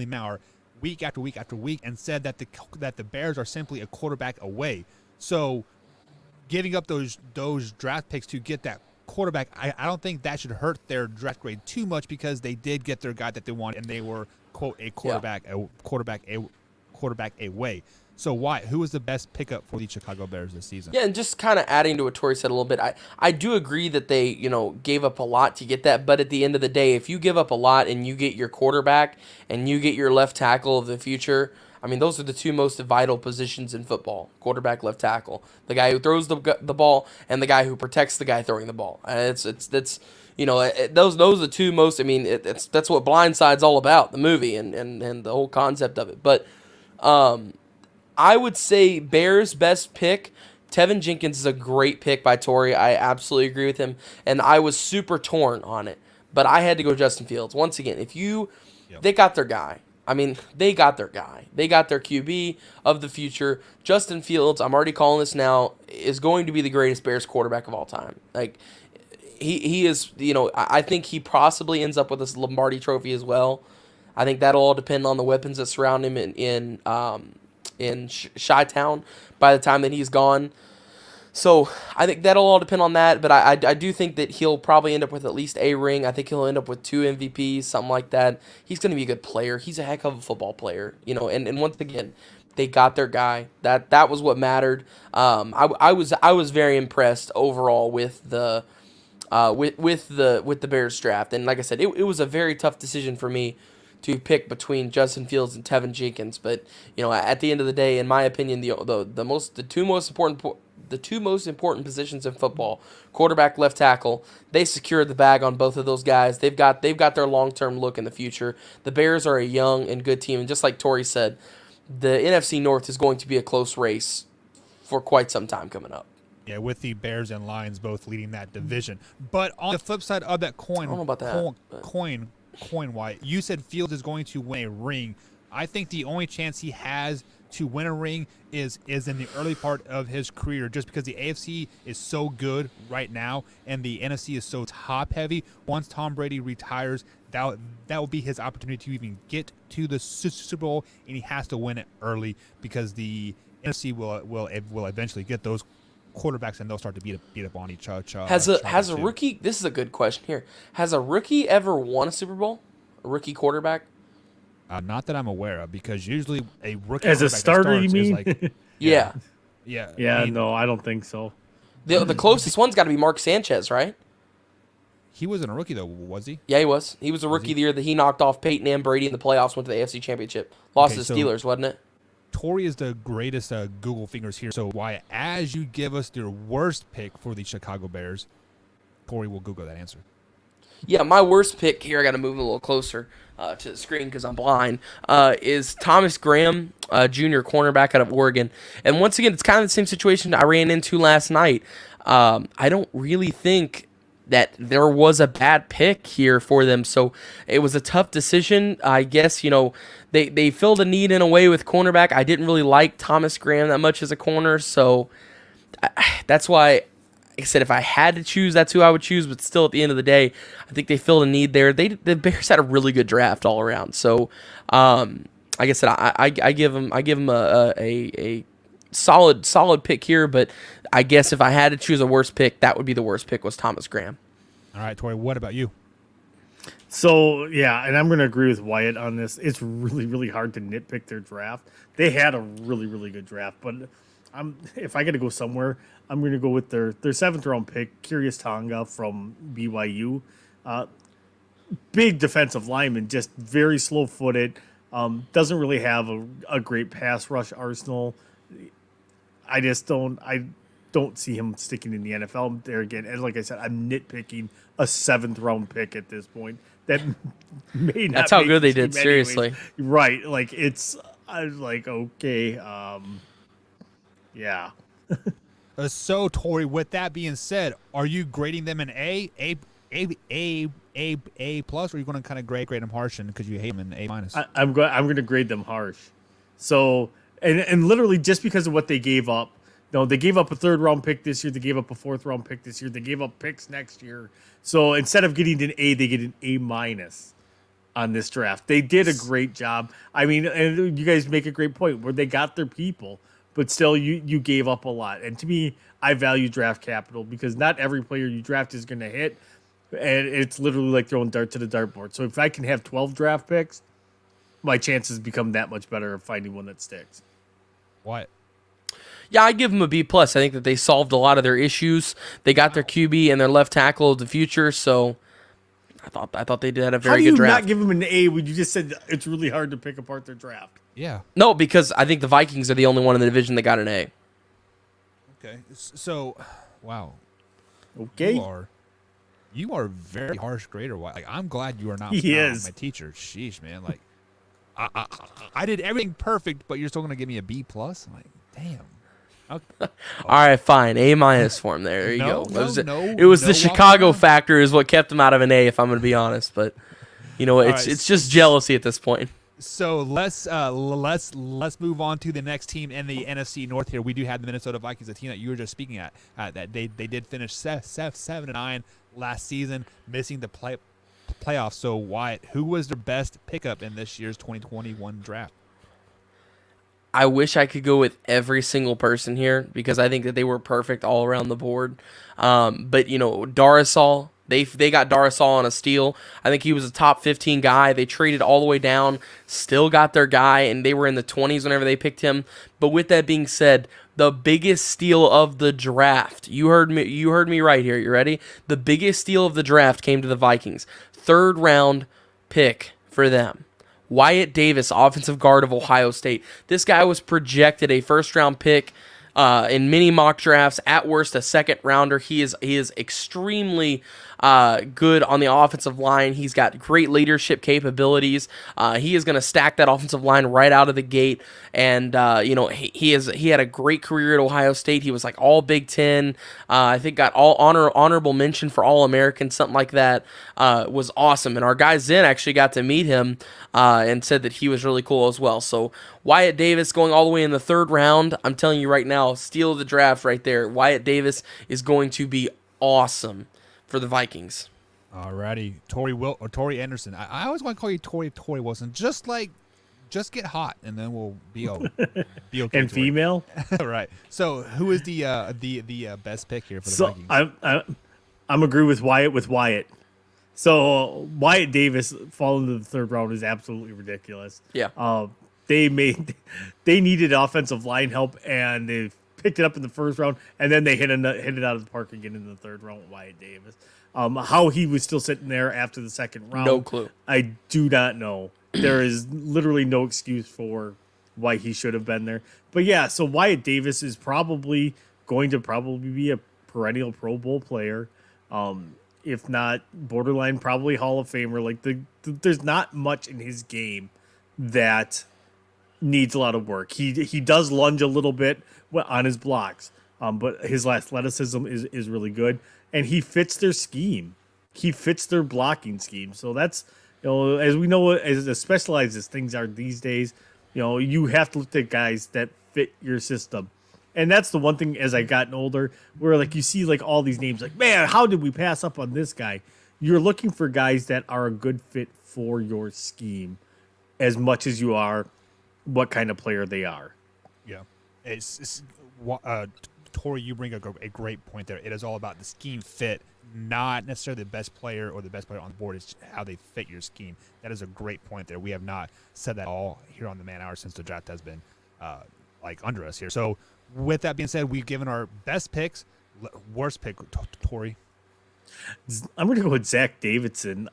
Mauer week after week after week and said that the Bears are simply a quarterback away. So giving up those draft picks to get that quarterback, I don't think that should hurt their draft grade too much, because they did get their guy that they wanted, and they were, quote, a quarterback away. So who was the best pickup for the Chicago Bears this season? Yeah, and just kind of adding to what Tori said a little bit, I do agree that they, gave up a lot to get that, but at the end of the day, if you give up a lot and you get your quarterback and you get your left tackle of the future, I mean, those are the 2 most vital positions in football: quarterback, left tackle. The guy who throws the ball and the guy who protects the guy throwing the ball. Those are the 2 most. I mean, that's what Blindside's all about, the movie and the whole concept of it. But I would say Bears' best pick, Tevin Jenkins, is a great pick by Tori. I absolutely agree with him, and I was super torn on it, but I had to go Justin Fields. Once again, they got their guy. I mean, they got their guy. They got their QB of the future. Justin Fields, I'm already calling this now, is going to be the greatest Bears quarterback of all time. Like, he is, I think he possibly ends up with this Lombardi trophy as well. I think that'll all depend on the weapons that surround him in Chi-Town by the time that he's gone. So I think that'll all depend on that, but I do think that he'll probably end up with at least a ring. I think he'll end up with 2 MVPs, something like that. He's going to be a good player. He's a heck of a football player, and once again, they got their guy. That was what mattered. I was very impressed overall with the Bears draft, and like I said, it was a very tough decision for me to pick between Justin Fields and Tevin Jenkins. But at the end of the day, in my opinion, the two most important positions in football, quarterback, left tackle, they secured the bag on both of those guys. They've got their long-term look in the future. The Bears are a young and good team, and just like Tori said, the NFC North is going to be a close race for quite some time coming up. Yeah, with the Bears and Lions both leading that division. But on the flip side of that coin, I don't know about that, coin, White, you said Fields is going to win a ring. I think the only chance he has to win a ring is in the early part of his career, just because the AFC is so good right now and the NFC is so top heavy. Once Tom Brady retires, that will be his opportunity to even get to the Super Bowl, and he has to win it early because the NFC will eventually get those quarterbacks and they'll start to beat up on each other. Has a rookie? This is a good question here. Has a rookie ever won a Super Bowl? A rookie quarterback? Not that I'm aware of, because usually a rookie as a starter, you mean? Like, yeah. I mean, no, I don't think so. The closest one's got to be Mark Sanchez, right? He wasn't a rookie though, was he? Yeah, he was. He was a rookie the year that he knocked off Peyton and Brady in the playoffs, went to the AFC Championship, lost to the Steelers, wasn't it? Tori is the greatest Google fingers here. So why, as you give us your worst pick for the Chicago Bears, Tori will Google that answer. Yeah, my worst pick here, I got to move a little closer to the screen because I'm blind, is Thomas Graham, junior cornerback out of Oregon. And once again, it's kind of the same situation I ran into last night. I don't really think that there was a bad pick here for them. So it was a tough decision. I guess, they filled a need in a way with cornerback. I didn't really like Thomas Graham that much as a corner. So that's why, like I said, if I had to choose, that's who I would choose. But still, at the end of the day, I think they filled a need there. The Bears had a really good draft all around. So, like I said, I give them a solid pick here. But I guess if I had to choose a worst pick, that would be the worst pick, was Thomas Graham. All right, Tori, what about you? So, yeah, and I'm going to agree with Wyatt on this. It's really, really hard to nitpick their draft. They had a really, really good draft, but if I got to go somewhere, I'm going to go with their 7th-round pick, Kyrgios Tonga from BYU. Big defensive lineman, just very slow-footed, doesn't really have a great pass rush arsenal. I don't see him sticking in the NFL there again. And like I said, I'm nitpicking a 7th-round pick at this point. That may not. That's how good they did. Seriously, right? Like I was like, okay, yeah. So, Tori, with that being said, are you grading them an A plus, or are you going to kind of grade them harsh because you hate them an A minus? I'm going to grade them harsh. So, and literally just because of what they gave up. No, they gave up a 3rd-round pick this year. They gave up a 4th-round pick this year. They gave up picks next year. So instead of getting an A, they get an A minus on this draft. They did a great job. I mean, and you guys make a great point where they got their people, but still you gave up a lot. And to me, I value draft capital because not every player you draft is going to hit. And it's literally like throwing dart to the dartboard. So if I can have 12 draft picks, my chances become that much better of finding one that sticks. What? Yeah, I give them a B plus. I think that they solved a lot of their issues. They got their QB and their left tackle of the future. So I thought they did a very good draft. How do you not give them an A when you just said it's really hard to pick apart their draft? Yeah. No, because I think the Vikings are the only one in the division that got an A. Okay. So, wow. Okay. You are very harsh grader. Like, I'm glad you are not my teacher. Sheesh, man. Like, I did everything perfect, but you're still going to give me a B plus? I'm like, damn. Okay. All right, fine. A minus for him there. There you go. It was the Chicago factor is what kept him out of an A, if I'm going to be honest. But it's just jealousy at this point. So let's move on to the next team in the NFC North here. We do have the Minnesota Vikings, a team that you were just speaking at. That they did finish 7-9 last season, missing the playoffs. So, Wyatt, who was their best pickup in this year's 2021 draft? I wish I could go with every single person here because I think that they were perfect all around the board. But Darasol, they got Darasol on a steal. I think he was a top 15 guy. They traded all the way down, still got their guy, and they were in the 20s whenever they picked him. But with that being said, the biggest steal of the draft. You heard me right here. You ready? The biggest steal of the draft came to the Vikings. 3rd round pick for them. Wyatt Davis, offensive guard of Ohio State. This guy was projected a 1st-round pick in many mock drafts. At worst, a 2nd rounder. He is extremely good on the offensive line. He's got great leadership capabilities. He is going to stack that offensive line right out of the gate. And he had a great career at Ohio State. He was like all Big Ten. I think got all honorable mention for All American, something like that. Was awesome. And our guy Zen actually got to meet him and said that he was really cool as well. So Wyatt Davis going all the way in the 3rd round. I'm telling you right now, steal of the draft right there. Wyatt Davis is going to be awesome for the Vikings. Alrighty, Torrey Anderson. I always want to call you Torrey Wilson. Just get hot, and then we'll be okay. And Torrey. female. Right. So, who is the best pick here for the Vikings? I'm agree with Wyatt. So Wyatt Davis falling to the 3rd round is absolutely ridiculous. Yeah. They needed offensive line help, and they picked it up in the 1st round, and then they hit it out of the park again in the 3rd round with Wyatt Davis. How he was still sitting there after the 2nd round, no clue. I do not know. There is literally no excuse for why he should have been there. But yeah, so Wyatt Davis is probably going to be a perennial Pro Bowl player. If not borderline, probably Hall of Famer. Like there's not much in his game that needs a lot of work. He does lunge a little bit on his blocks, but his athleticism is really good, and he fits their scheme. He fits their blocking scheme. So that's, as we know, as specialized as things are these days, you have to look at guys that fit your system. And that's the one thing as I gotten older, where like you see like all these names, like, man, how did we pass up on this guy? You're looking for guys that are a good fit for your scheme, as much as you are what kind of player they are. Yeah, Torrey, you bring a great point there. It is all about the scheme fit, not necessarily the best player or the best player on the board. It's how they fit your scheme. That is a great point there. We have not said that all here on the Man Hour since the draft has been under us here. So with that being said, we've given our best picks. Worst pick, Torrey. I'm going to go with Zach Davidson,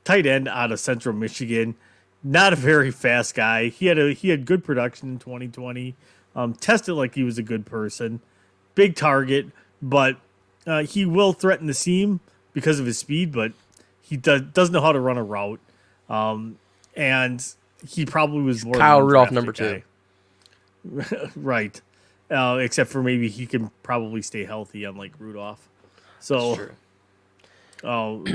tight end out of Central Michigan. Not a very fast guy. He had good production in 2020. Tested like he was a good person. Big target, but he will threaten the seam because of his speed, but he doesn't know how to run a route. And he probably was more Kyle Rudolph number 2. Right. Except for maybe he can probably stay healthy, unlike Rudolph. So, That's true.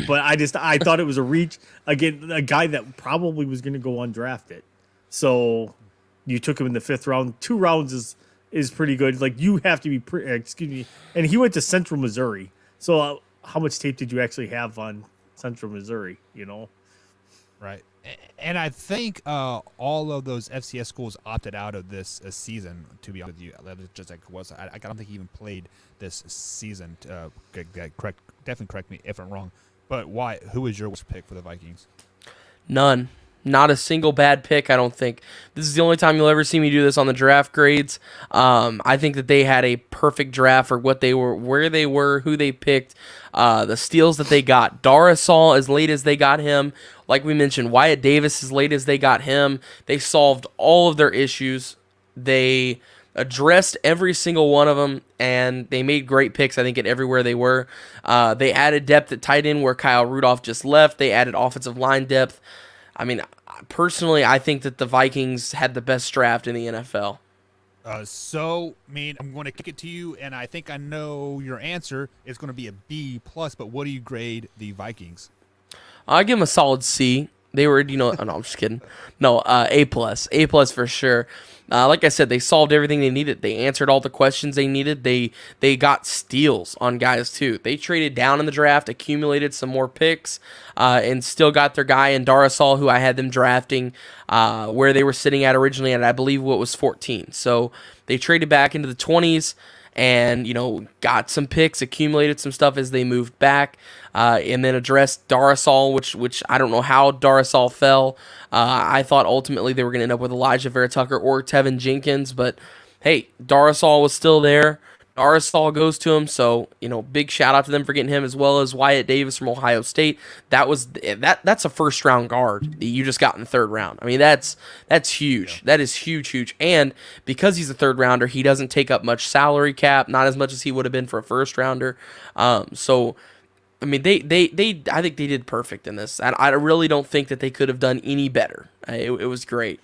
But I thought it was a reach. Again, a guy that probably was going to go undrafted. So you took him in the 5th round. 2 rounds is pretty good. Like, you have to be excuse me. And he went to Central Missouri. So how much tape did you actually have on Central Missouri? Right. And I think all of those FCS schools opted out of this season, to be honest with you. Just like I don't think he even played this season. Definitely correct me if I'm wrong. But why? Who is your worst pick for the Vikings? None. Not a single bad pick, I don't think. This is the only time you'll ever see me do this on the draft grades. I think that they had a perfect draft for what they were, where they were, who they picked, the steals that they got. Darasol as late as they got him. Like we mentioned, Wyatt Davis as late as they got him. They solved all of their issues. They addressed every single one of them, and they made great picks, I think, at everywhere they were. They added depth at tight end where Kyle Rudolph just left. They added offensive line depth. I mean, personally, I think that the Vikings had the best draft in the NFL. I'm going to kick it to you, and I think I know your answer. It's going to be a B+, but what do you grade the Vikings? I give them a solid C. They were, oh, no, I'm just kidding. No, A+. A+ for sure. Like I said, they solved everything they needed. They answered all the questions they needed. They got steals on guys, too. They traded down in the draft, accumulated some more picks, and still got their guy in Darasol, who I had them drafting where they were sitting at originally, and I believe what was 14. So they traded back into the 20s and, got some picks, accumulated some stuff as they moved back, and then addressed Darasol, which I don't know how Darasol fell. I thought ultimately they were going to end up with Elijah Vera Tucker or Tevin Jenkins, but hey, Darasol was still there. Darasol goes to him, so big shout out to them for getting him, as well as Wyatt Davis from Ohio State. That's a first round guard that you just got in the third round. I mean, that's huge. Yeah. That is huge. And because he's a third rounder, he doesn't take up much salary cap, not as much as he would have been for a first rounder. So I mean, I think they did perfect in this. I really don't think that they could have done any better. It was great.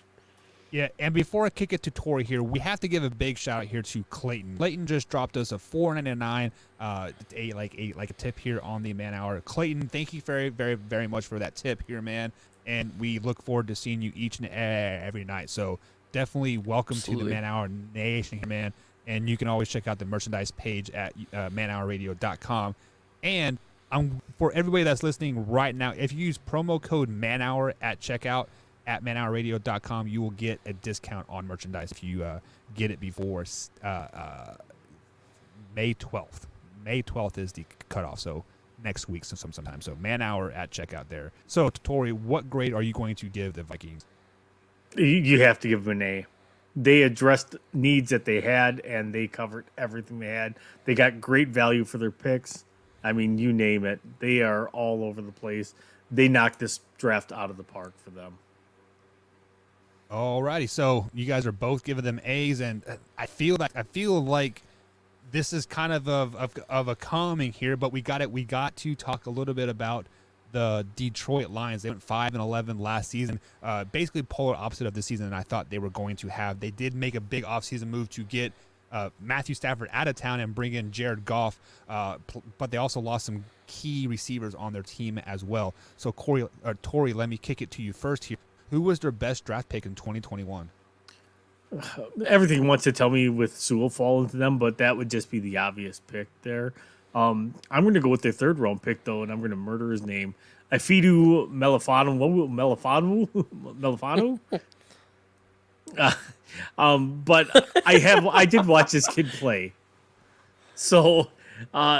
Yeah, and before I kick it to Tori here, we have to give a big shout out here to Clayton. Clayton just dropped us a $4.99, a tip here on the Man Hour. Clayton, thank you very, very, very much for that tip here, man. And we look forward to seeing you each and every night. So definitely welcome to the Man Hour Nation here, man. And you can always check out the merchandise page at manhourradio.com. And for everybody that's listening right now, if you use promo code MANHOUR at checkout at manhourradio.com, you will get a discount on merchandise if you get it before May 12th. May 12th is the cutoff, so next week sometime. So ManHour at checkout there. So, Tori, what grade are you going to give the Vikings? You have to give them an A. They addressed needs that they had, and they covered everything they had. They got great value for their picks. I mean, you name it. They are all over the place. They knocked this draft out of the park for them. Alrighty, so you guys are both giving them A's, and I feel like this is kind of a coming here, but we got to talk a little bit about the Detroit Lions. They went 5-11 last season, basically polar opposite of the season that I thought they were going to have. They did make a big offseason move to get Matthew Stafford out of town and bring in Jared Goff, but they also lost some key receivers on their team as well. So Tori, let me kick it to you first here. Who was their best draft pick in 2021? Everything wants to tell me with Sewell falling to them, but that would just be the obvious pick there. I'm going to go with their third round pick, though, and I'm going to murder his name. Ifidu Melifanu. Melifanu? But I did watch this kid play. So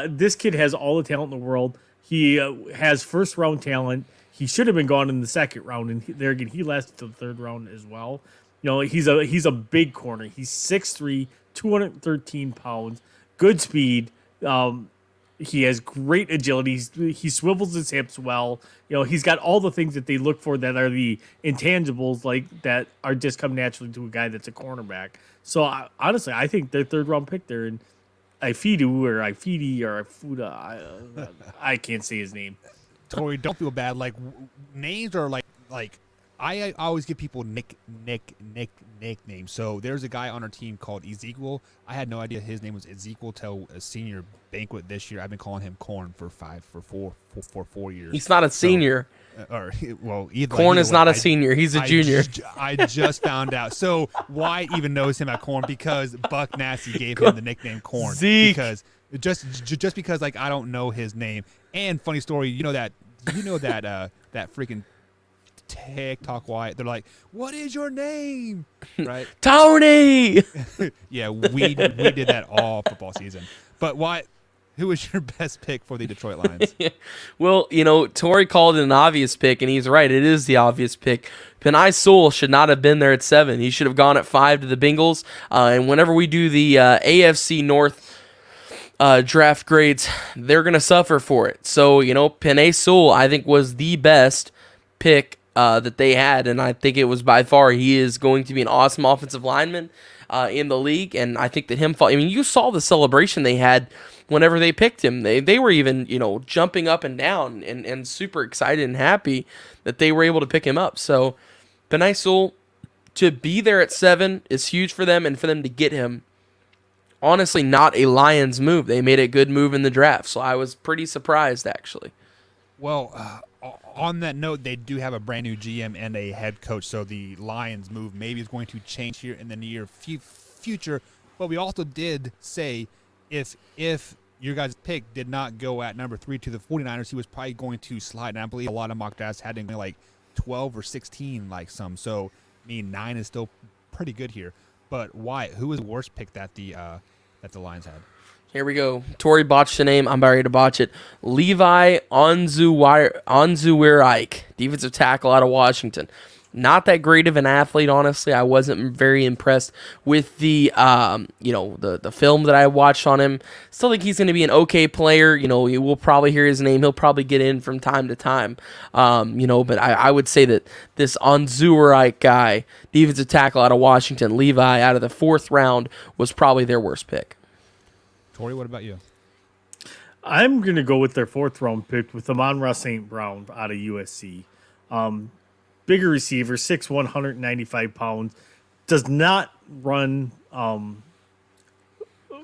this kid has all the talent in the world. He has first round talent. He should have been gone in the second round, and there again, he lasted to the third round as well. He's a big corner. He's 6'3", 213 pounds, good speed. He has great agility. He swivels his hips well. He's got all the things that they look for that are the intangibles, like that are just come naturally to a guy that's a cornerback. So honestly, I think their third round pick there, and Ifidi or Ifuda, I can't say his name. Tori, don't feel bad. Like names are like I always give people nicknames. So there's a guy on our team called Ezekiel. I had no idea his name was Ezekiel till a senior banquet this year. I've been calling him Corn for 4 years. He's not a senior. Corn is not a senior. He's a junior. I just found out. So Wyatt even knows him at Corn because Buck Nasty gave him the nickname Corn. Zeke. Because just because like I don't know his name. And funny story, that freaking TikTok Wyatt. They're like, "What is your name?" Right? Tony. Yeah, we did that all football season. But Wyatt, who was your best pick for the Detroit Lions? Well, Tori called it an obvious pick, and he's right. It is the obvious pick. Penei Sewell should not have been there at 7. He should have gone at 5 to the Bengals. And whenever we do the AFC North draft grades, they're going to suffer for it. So, Penei Sewell, I think, was the best pick that they had, and I think it was by far. He is going to be an awesome offensive lineman in the league, and I think that you saw the celebration they had whenever they picked him. They were even, jumping up and down and super excited and happy that they were able to pick him up. So, Penei Sewell, to be there at 7 is huge for them, and for them to get him, honestly, not a Lions move. They made a good move in the draft, so I was pretty surprised, actually. Well, on that note, they do have a brand new GM and a head coach, so the Lions move maybe is going to change here in the near future. But we also did say if your guys' pick did not go at number 3 to the 49ers, he was probably going to slide. And I believe a lot of mock drafts had him like 12 or 16, like some. So, I mean, 9 is still pretty good here. But Wyatt, who was the worst pick that the Lions had? Here we go. Tori botched the name. I'm about ready to botch it. Levi Onzuwiraik, defensive tackle out of Washington. Not that great of an athlete, honestly. I wasn't very impressed with the the film that I watched on him. Still think he's going to be an okay player. You will probably hear his name. He'll probably get in from time to time. But I would say that this Onzuwiraik guy, defensive tackle out of Washington, Levi, out of the 4th round, was probably their worst pick. Tori, what about you? I'm going to go with their 4th round pick with Amon-Ra St. Brown out of USC. Bigger receiver, 6'1", 195 pounds, does not run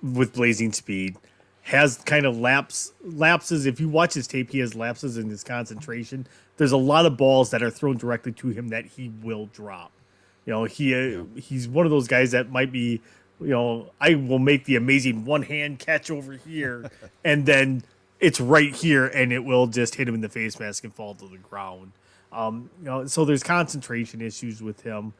with blazing speed, has kind of lapses. If you watch his tape, he has lapses in his concentration. There's a lot of balls that are thrown directly to him that he will drop. He's one of those guys that might be, I will make the amazing one-hand catch over here, and then it's right here, and it will just hit him in the face mask and fall to the ground. So there's concentration issues with him.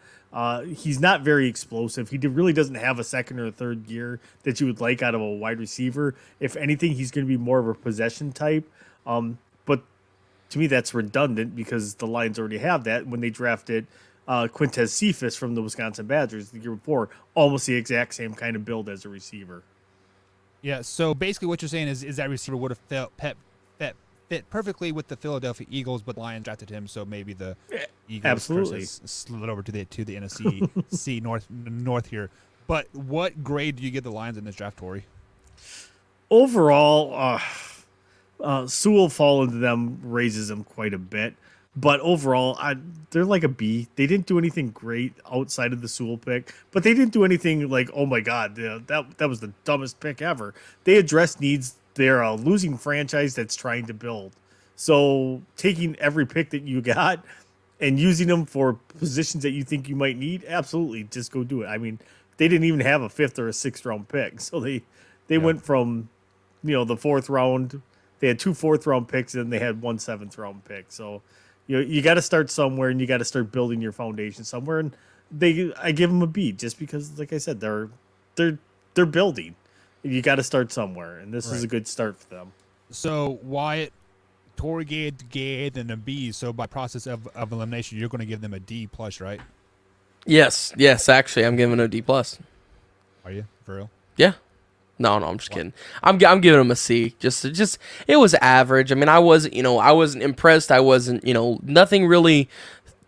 He's not very explosive. He really doesn't have a second or a third gear that you would like out of a wide receiver. If anything, he's going to be more of a possession type. But to me, that's redundant because the Lions already have that when they drafted Quintez Cephas from the Wisconsin Badgers the year before. Almost the exact same kind of build as a receiver. Yeah, so basically what you're saying is that receiver would have fit perfectly with the Philadelphia Eagles, but the Lions drafted him, so maybe the Eagles slid over to the NFC North here. But what grade do you give the Lions in this draft, Tori? Overall, Sewell fall into them raises them quite a bit. But overall, they're like a B. They didn't do anything great outside of the Sewell pick, but they didn't do anything like, oh my God, that was the dumbest pick ever. They addressed needs. They're a losing franchise that's trying to build. So taking every pick that you got and using them for positions that you think you might need, absolutely, just go do it. I mean, they didn't even have a 5th or a 6th round pick. So they went from, the 4th round. They had 2 4th round picks, and then they had 1 7th round pick. So you got to start somewhere, and you got to start building your foundation somewhere. And I give them a B just because, like I said, they're building. You got to start somewhere, and this is a good start for them. So Wyatt, Tori gave them a B. So by process of elimination, you're going to give them a D plus, right? Yes. Actually, I'm giving a D plus. Are you for real? Yeah. No, I'm just kidding. I'm giving them a C. Just it was average. I mean, I wasn't impressed. I wasn't, nothing really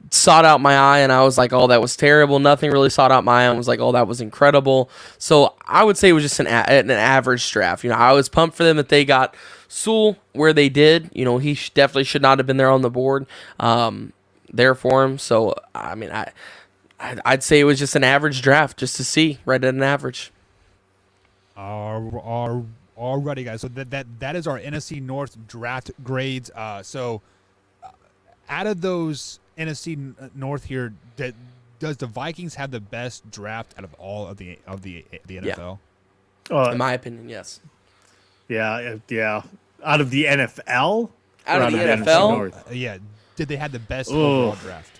sought out my eye and I was like, oh, that was terrible. Nothing really sought out my eye and was like, oh, that was incredible. So I would say it was just an average draft. I was pumped for them that they got Sewell where they did. He definitely should not have been there on the board there for him. So, I mean, I'd say it was just an average draft, just to see, right at an average. Alrighty, guys. So that is our NFC North draft grades. So out of those NFC North here, does the Vikings have the best draft out of all of the NFL? In my opinion, yes. Yeah. Out of the NFL? Out of the NFL? Yeah. Did they have the best overall draft?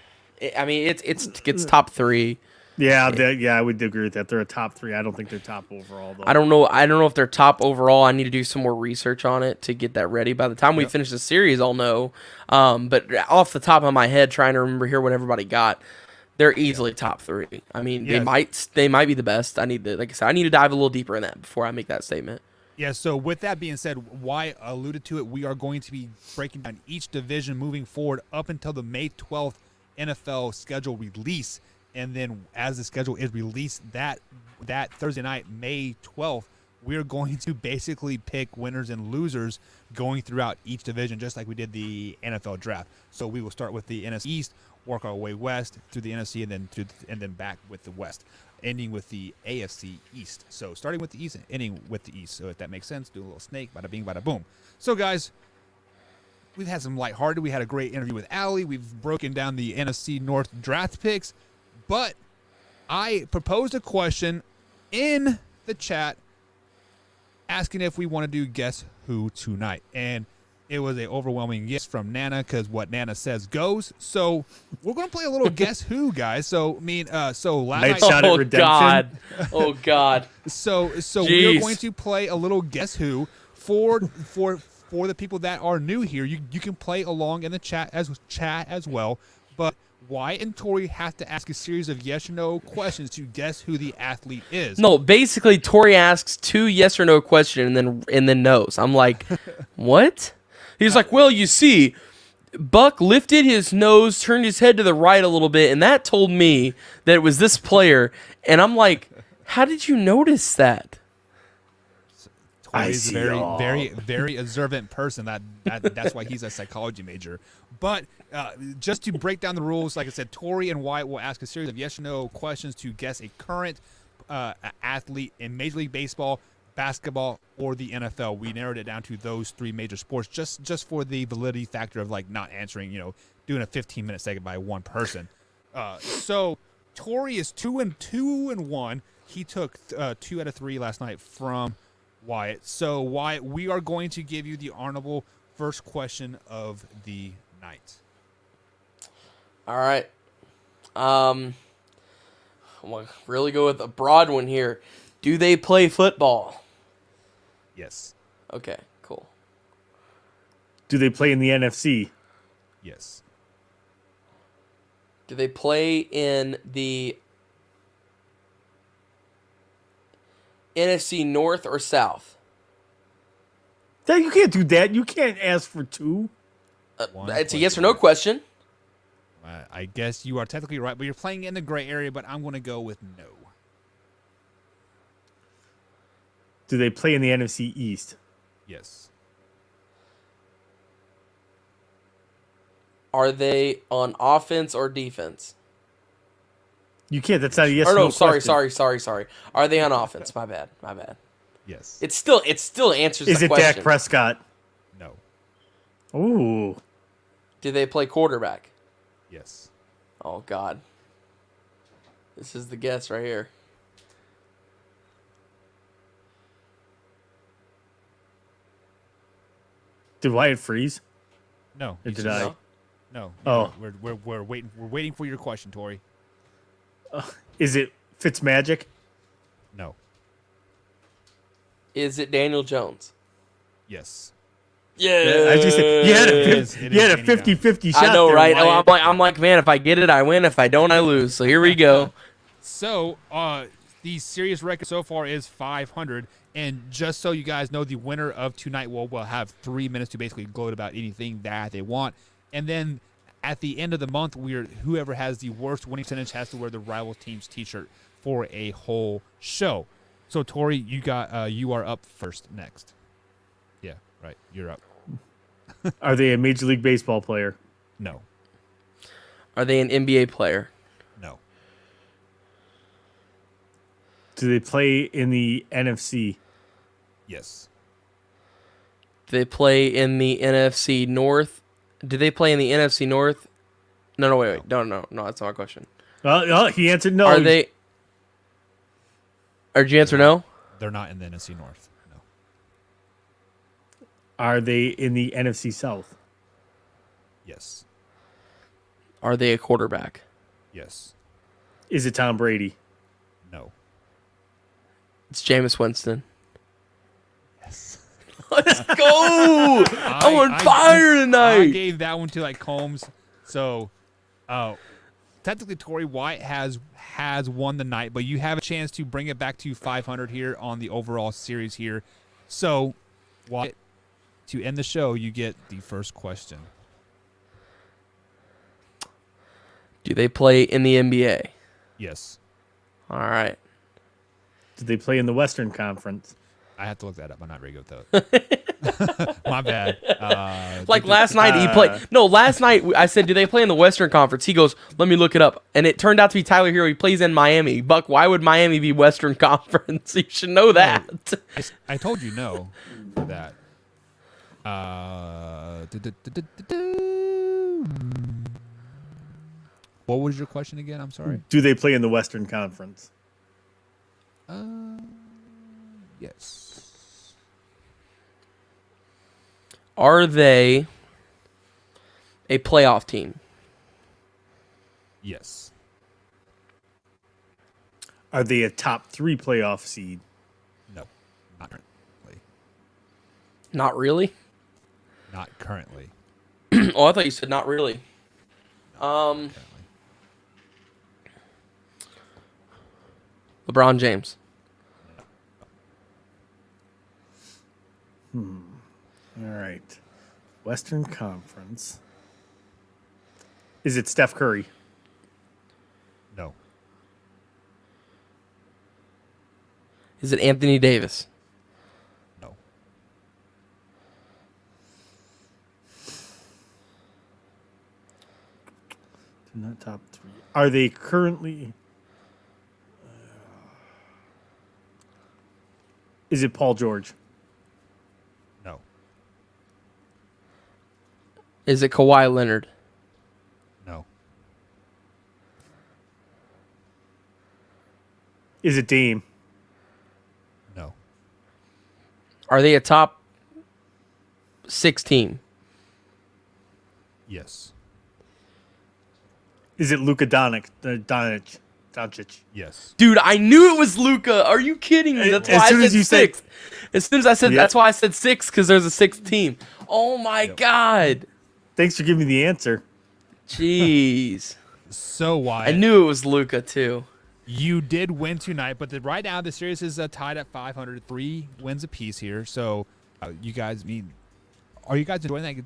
I mean, it's top 3. Yeah, I would agree with that. They're a top 3. I don't think they're top overall, though. I don't know if they're top overall. I need to do some more research on it to get that ready. By the time we finish the series, I'll know. But off the top of my head, trying to remember here what everybody got, they're easily top 3. I mean, they might be the best. I need to dive a little deeper in that before I make that statement. Yeah, so with that being said, Wyatt alluded to it, we are going to be breaking down each division moving forward up until the May 12th NFL schedule release. And then as the schedule is released that Thursday night, May 12th, we're going to basically pick winners and losers going throughout each division, just like we did the NFL draft. So we will start with the NFC East, work our way west through the NFC, and then back with the West, ending with the AFC East. So starting with the East and ending with the East. So if that makes sense, do a little snake, bada bing, bada boom. So guys, we've had some lighthearted. We had a great interview with Allie. We've broken down the NFC North draft picks. But I proposed a question in the chat asking if we want to do Guess Who tonight. And it was an overwhelming yes from Nana because what Nana says goes. So we're going to play a little Guess Who, guys. So last night. Shot at redemption. God. Oh, God. So Jeez. we're going to play a little Guess Who for the people that are new here. You can play along in the chat as well. But Wyatt and Tori have to ask a series of yes or no questions to guess who the athlete is. No, basically, Tori asks 2 yes or no questions and then knows. I'm like, what? He's like, well, you see, Buck lifted his nose, turned his head to the right a little bit, and that told me that it was this player. And I'm like, how did you notice that? Tori's a very, very observant person. That's why he's a psychology major. But just to break down the rules, like I said, Tori and Wyatt will ask a series of yes or no questions to guess a current athlete in Major League Baseball, basketball, or the NFL. We narrowed it down to those 3 major sports just for the validity factor of like not answering, doing a 15-minute segment by one person. So Tori is 2-1. He took 2 out of 3 last night from Wyatt. So Wyatt, we are going to give you the honorable first question of the night. All right. I'm going to really go with a broad one here. Do they play football? Yes. Okay, cool. Do they play in the NFC? Yes. Do they play in the NFC North or South? You can't do that. You can't ask for 2. It's a yes or no question. I guess you are technically right, but you're playing in the gray area, but I'm going to go with no. Do they play in the NFC East? Yes. Are they on offense or defense? You can't. That's not a yes Or or no, no sorry. question. Are they on offense? My bad. Yes. It still answers Is the it question. Dak Prescott? No. Ooh. Do they play quarterback? Yes. Oh, God. This is the guess right here. Did Wyatt freeze? No. Or did I? No. No. Oh. We're waiting. We're waiting for your question, Tori. Is it Fitzmagic? No. Is it Daniel Jones? Yes. Yeah. I just said you had a 50-50 shot. I know, there, right? Wyatt. I'm like, man, if I get it, I win. If I don't, I lose. So here we go. So, the series record so far is 500. And just so you guys know, the winner of tonight will have 3 minutes to basically gloat about anything that they want. And then at the end of the month, whoever has the worst winning percentage has to wear the rival team's T-shirt for a whole show. So, Tori, you are up first next. Yeah, right. You're up. Are they a Major League Baseball player? No. Are they an NBA player? No. Do they play in the NFC? Yes. Do they play in the NFC North? Do they play in the NFC North? No, wait. No, that's not my question. He answered no. Are they? Or did you answer no? They're not in the NFC North. No. Are they in the NFC South? Yes. Are they a quarterback? Yes. Is it Tom Brady? No. It's Jameis Winston. Yes. Let's go! I'm on fire tonight. I gave that one to like Combs. So, technically, Tori White has won the night, but you have a chance to bring it back to 500 here on the overall series here. So, White, to end the show, you get the first question. Do they play in the NBA? Yes. All right. Do they play in the Western Conference? I have to look that up. I'm not very good with that. My bad. Last night he played. No, last night I said, do they play in the Western Conference? He goes, let me look it up. And it turned out to be Tyler Hero. He plays in Miami. Buck, why would Miami be Western Conference? You should know that. I told you no for that. What was your question again? I'm sorry. Do they play in the Western Conference? Yes. Are they a playoff team? Yes. Are they a top 3 playoff seed? No. Not currently. Not really. Not currently. Oh, I thought you said not really. Currently. LeBron James. All right. Western Conference. Is it Steph Curry? No. Is it Anthony Davis? No. They're not top 3. Are they currently... Is it Paul George? No. Is it Kawhi Leonard? No. Is it Dame? No. Are they a top 6 team? Yes. Is it Luka Doncic? Yes. Dude, I knew it was Luka. Are you kidding me? That's As why I soon said as you said- 6th. As soon as I said, Yep. that's why I said 6, because there's a 6th team. Oh my God. Thanks for giving me the answer. Jeez. So Wyatt, I knew it was Luka too. you did win tonight, but right now the series is tied at 500, 3 wins apiece here. So you guys are you guys enjoying that?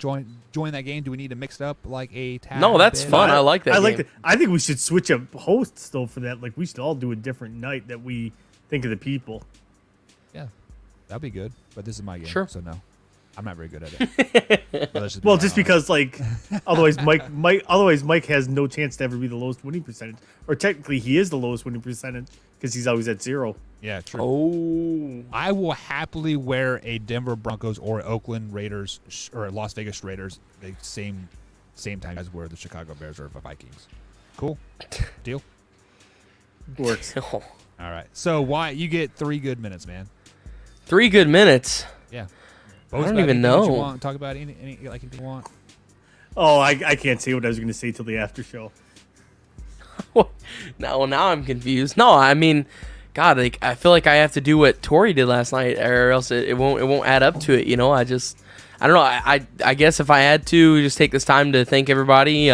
Join that game? Do we need to mix it up like a tad? No, that's bit? fun. I like that I like game. that. I think we should switch up hosts though for that. Like we should all do a different night that we think of the people. Yeah, that'd be good. But this is my game, Sure. so no, I'm not very good at it. But let's Well, be just honest. because like otherwise Mike has no chance to ever be the lowest winning percentage, or technically he is the lowest winning percentage because he's always at 0. Yeah, true. Oh. I will happily wear a Denver Broncos or Oakland Raiders or Las Vegas Raiders the same time as wear the Chicago Bears or Vikings. Cool. Deal. Works. Oh. All right. So Wyatt, you get 3 good minutes, man. 3 good minutes. Yeah. I don't about even anything that you know. want. Talk about any like anything you want. Oh, I can't say what I was going to say till the after show. Now I'm confused. No, I mean, God, like I feel like I have to do what Tori did last night, or else it won't add up to it. You know, I don't know. I guess if I had to just take this time to thank everybody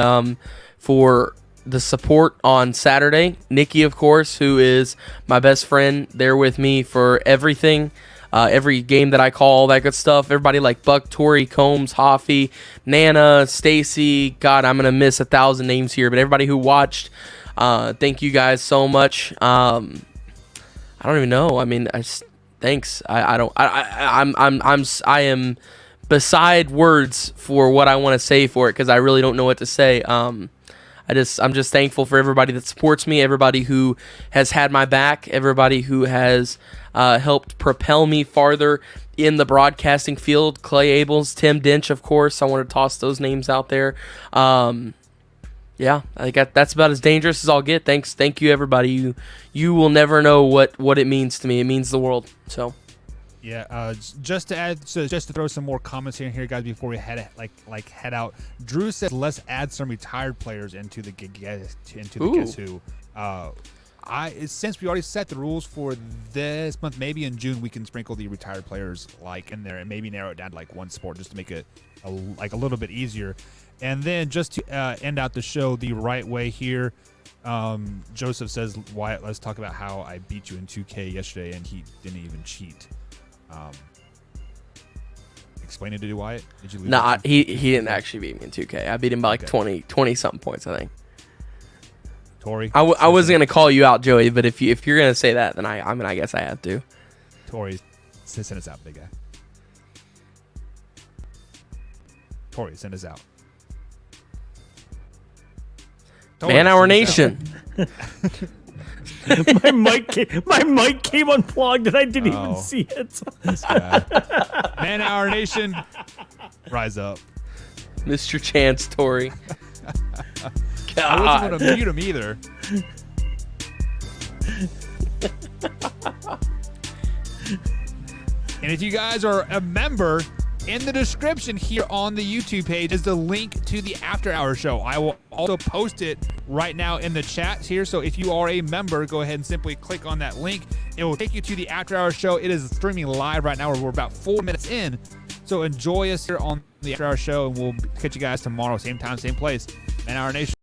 for the support on Saturday. Nikki, of course, who is my best friend, there with me for everything. Every game that I call, all that good stuff. Everybody like Buck, Tori, Combs, Hoffy, Nana, Stacy. God, I'm gonna miss 1,000 names here, but everybody who watched, thank you guys so much. I don't even know. I mean, thanks. I am beside words for what I want to say for it because I really don't know what to say. I'm just thankful for everybody that supports me, everybody who has had my back, everybody who has helped propel me farther in the broadcasting field. Clay Abels, Tim Dinch, of course. I want to toss those names out there. Yeah, I think that's about as dangerous as I'll get. Thank you, everybody. You will never know what it means to me. It means the world. So. Yeah, just to throw some more comments in here, guys, before we head out. Drew says let's add some retired players into the Guess Who. Since we already set the rules for this month, maybe in June we can sprinkle the retired players like in there and maybe narrow it down to like one sport just to make it a little bit easier. And then just to end out the show the right way here, Joseph says, Wyatt, let's talk about how I beat you in 2K yesterday and he didn't even cheat. Explain it to Wyatt. Did you lose? Nah, he didn't actually beat me in 2K. I beat him by like 20 something points, I think. Tori, I wasn't gonna call you out, Joey, but if you're gonna say that, then I guess I have to. Tori, send us out, big guy. Tori, send us out. Tori, Man, our send us out. nation. my mic came unplugged and I didn't even see it. This guy. Man, our nation. Rise up. Mr. Chance Tory. I wasn't going to mute him either. And if you guys are a member, in the description here on the YouTube page is the link to the After Hours show. I will also post it right now in the chat here. So if you are a member, go ahead and simply click on that link. It will take you to the After Hours show. It is streaming live right now. We're about 4 minutes in. So enjoy us here on the After Hours show, and we'll catch you guys tomorrow, same time, same place. Man Hour Nation.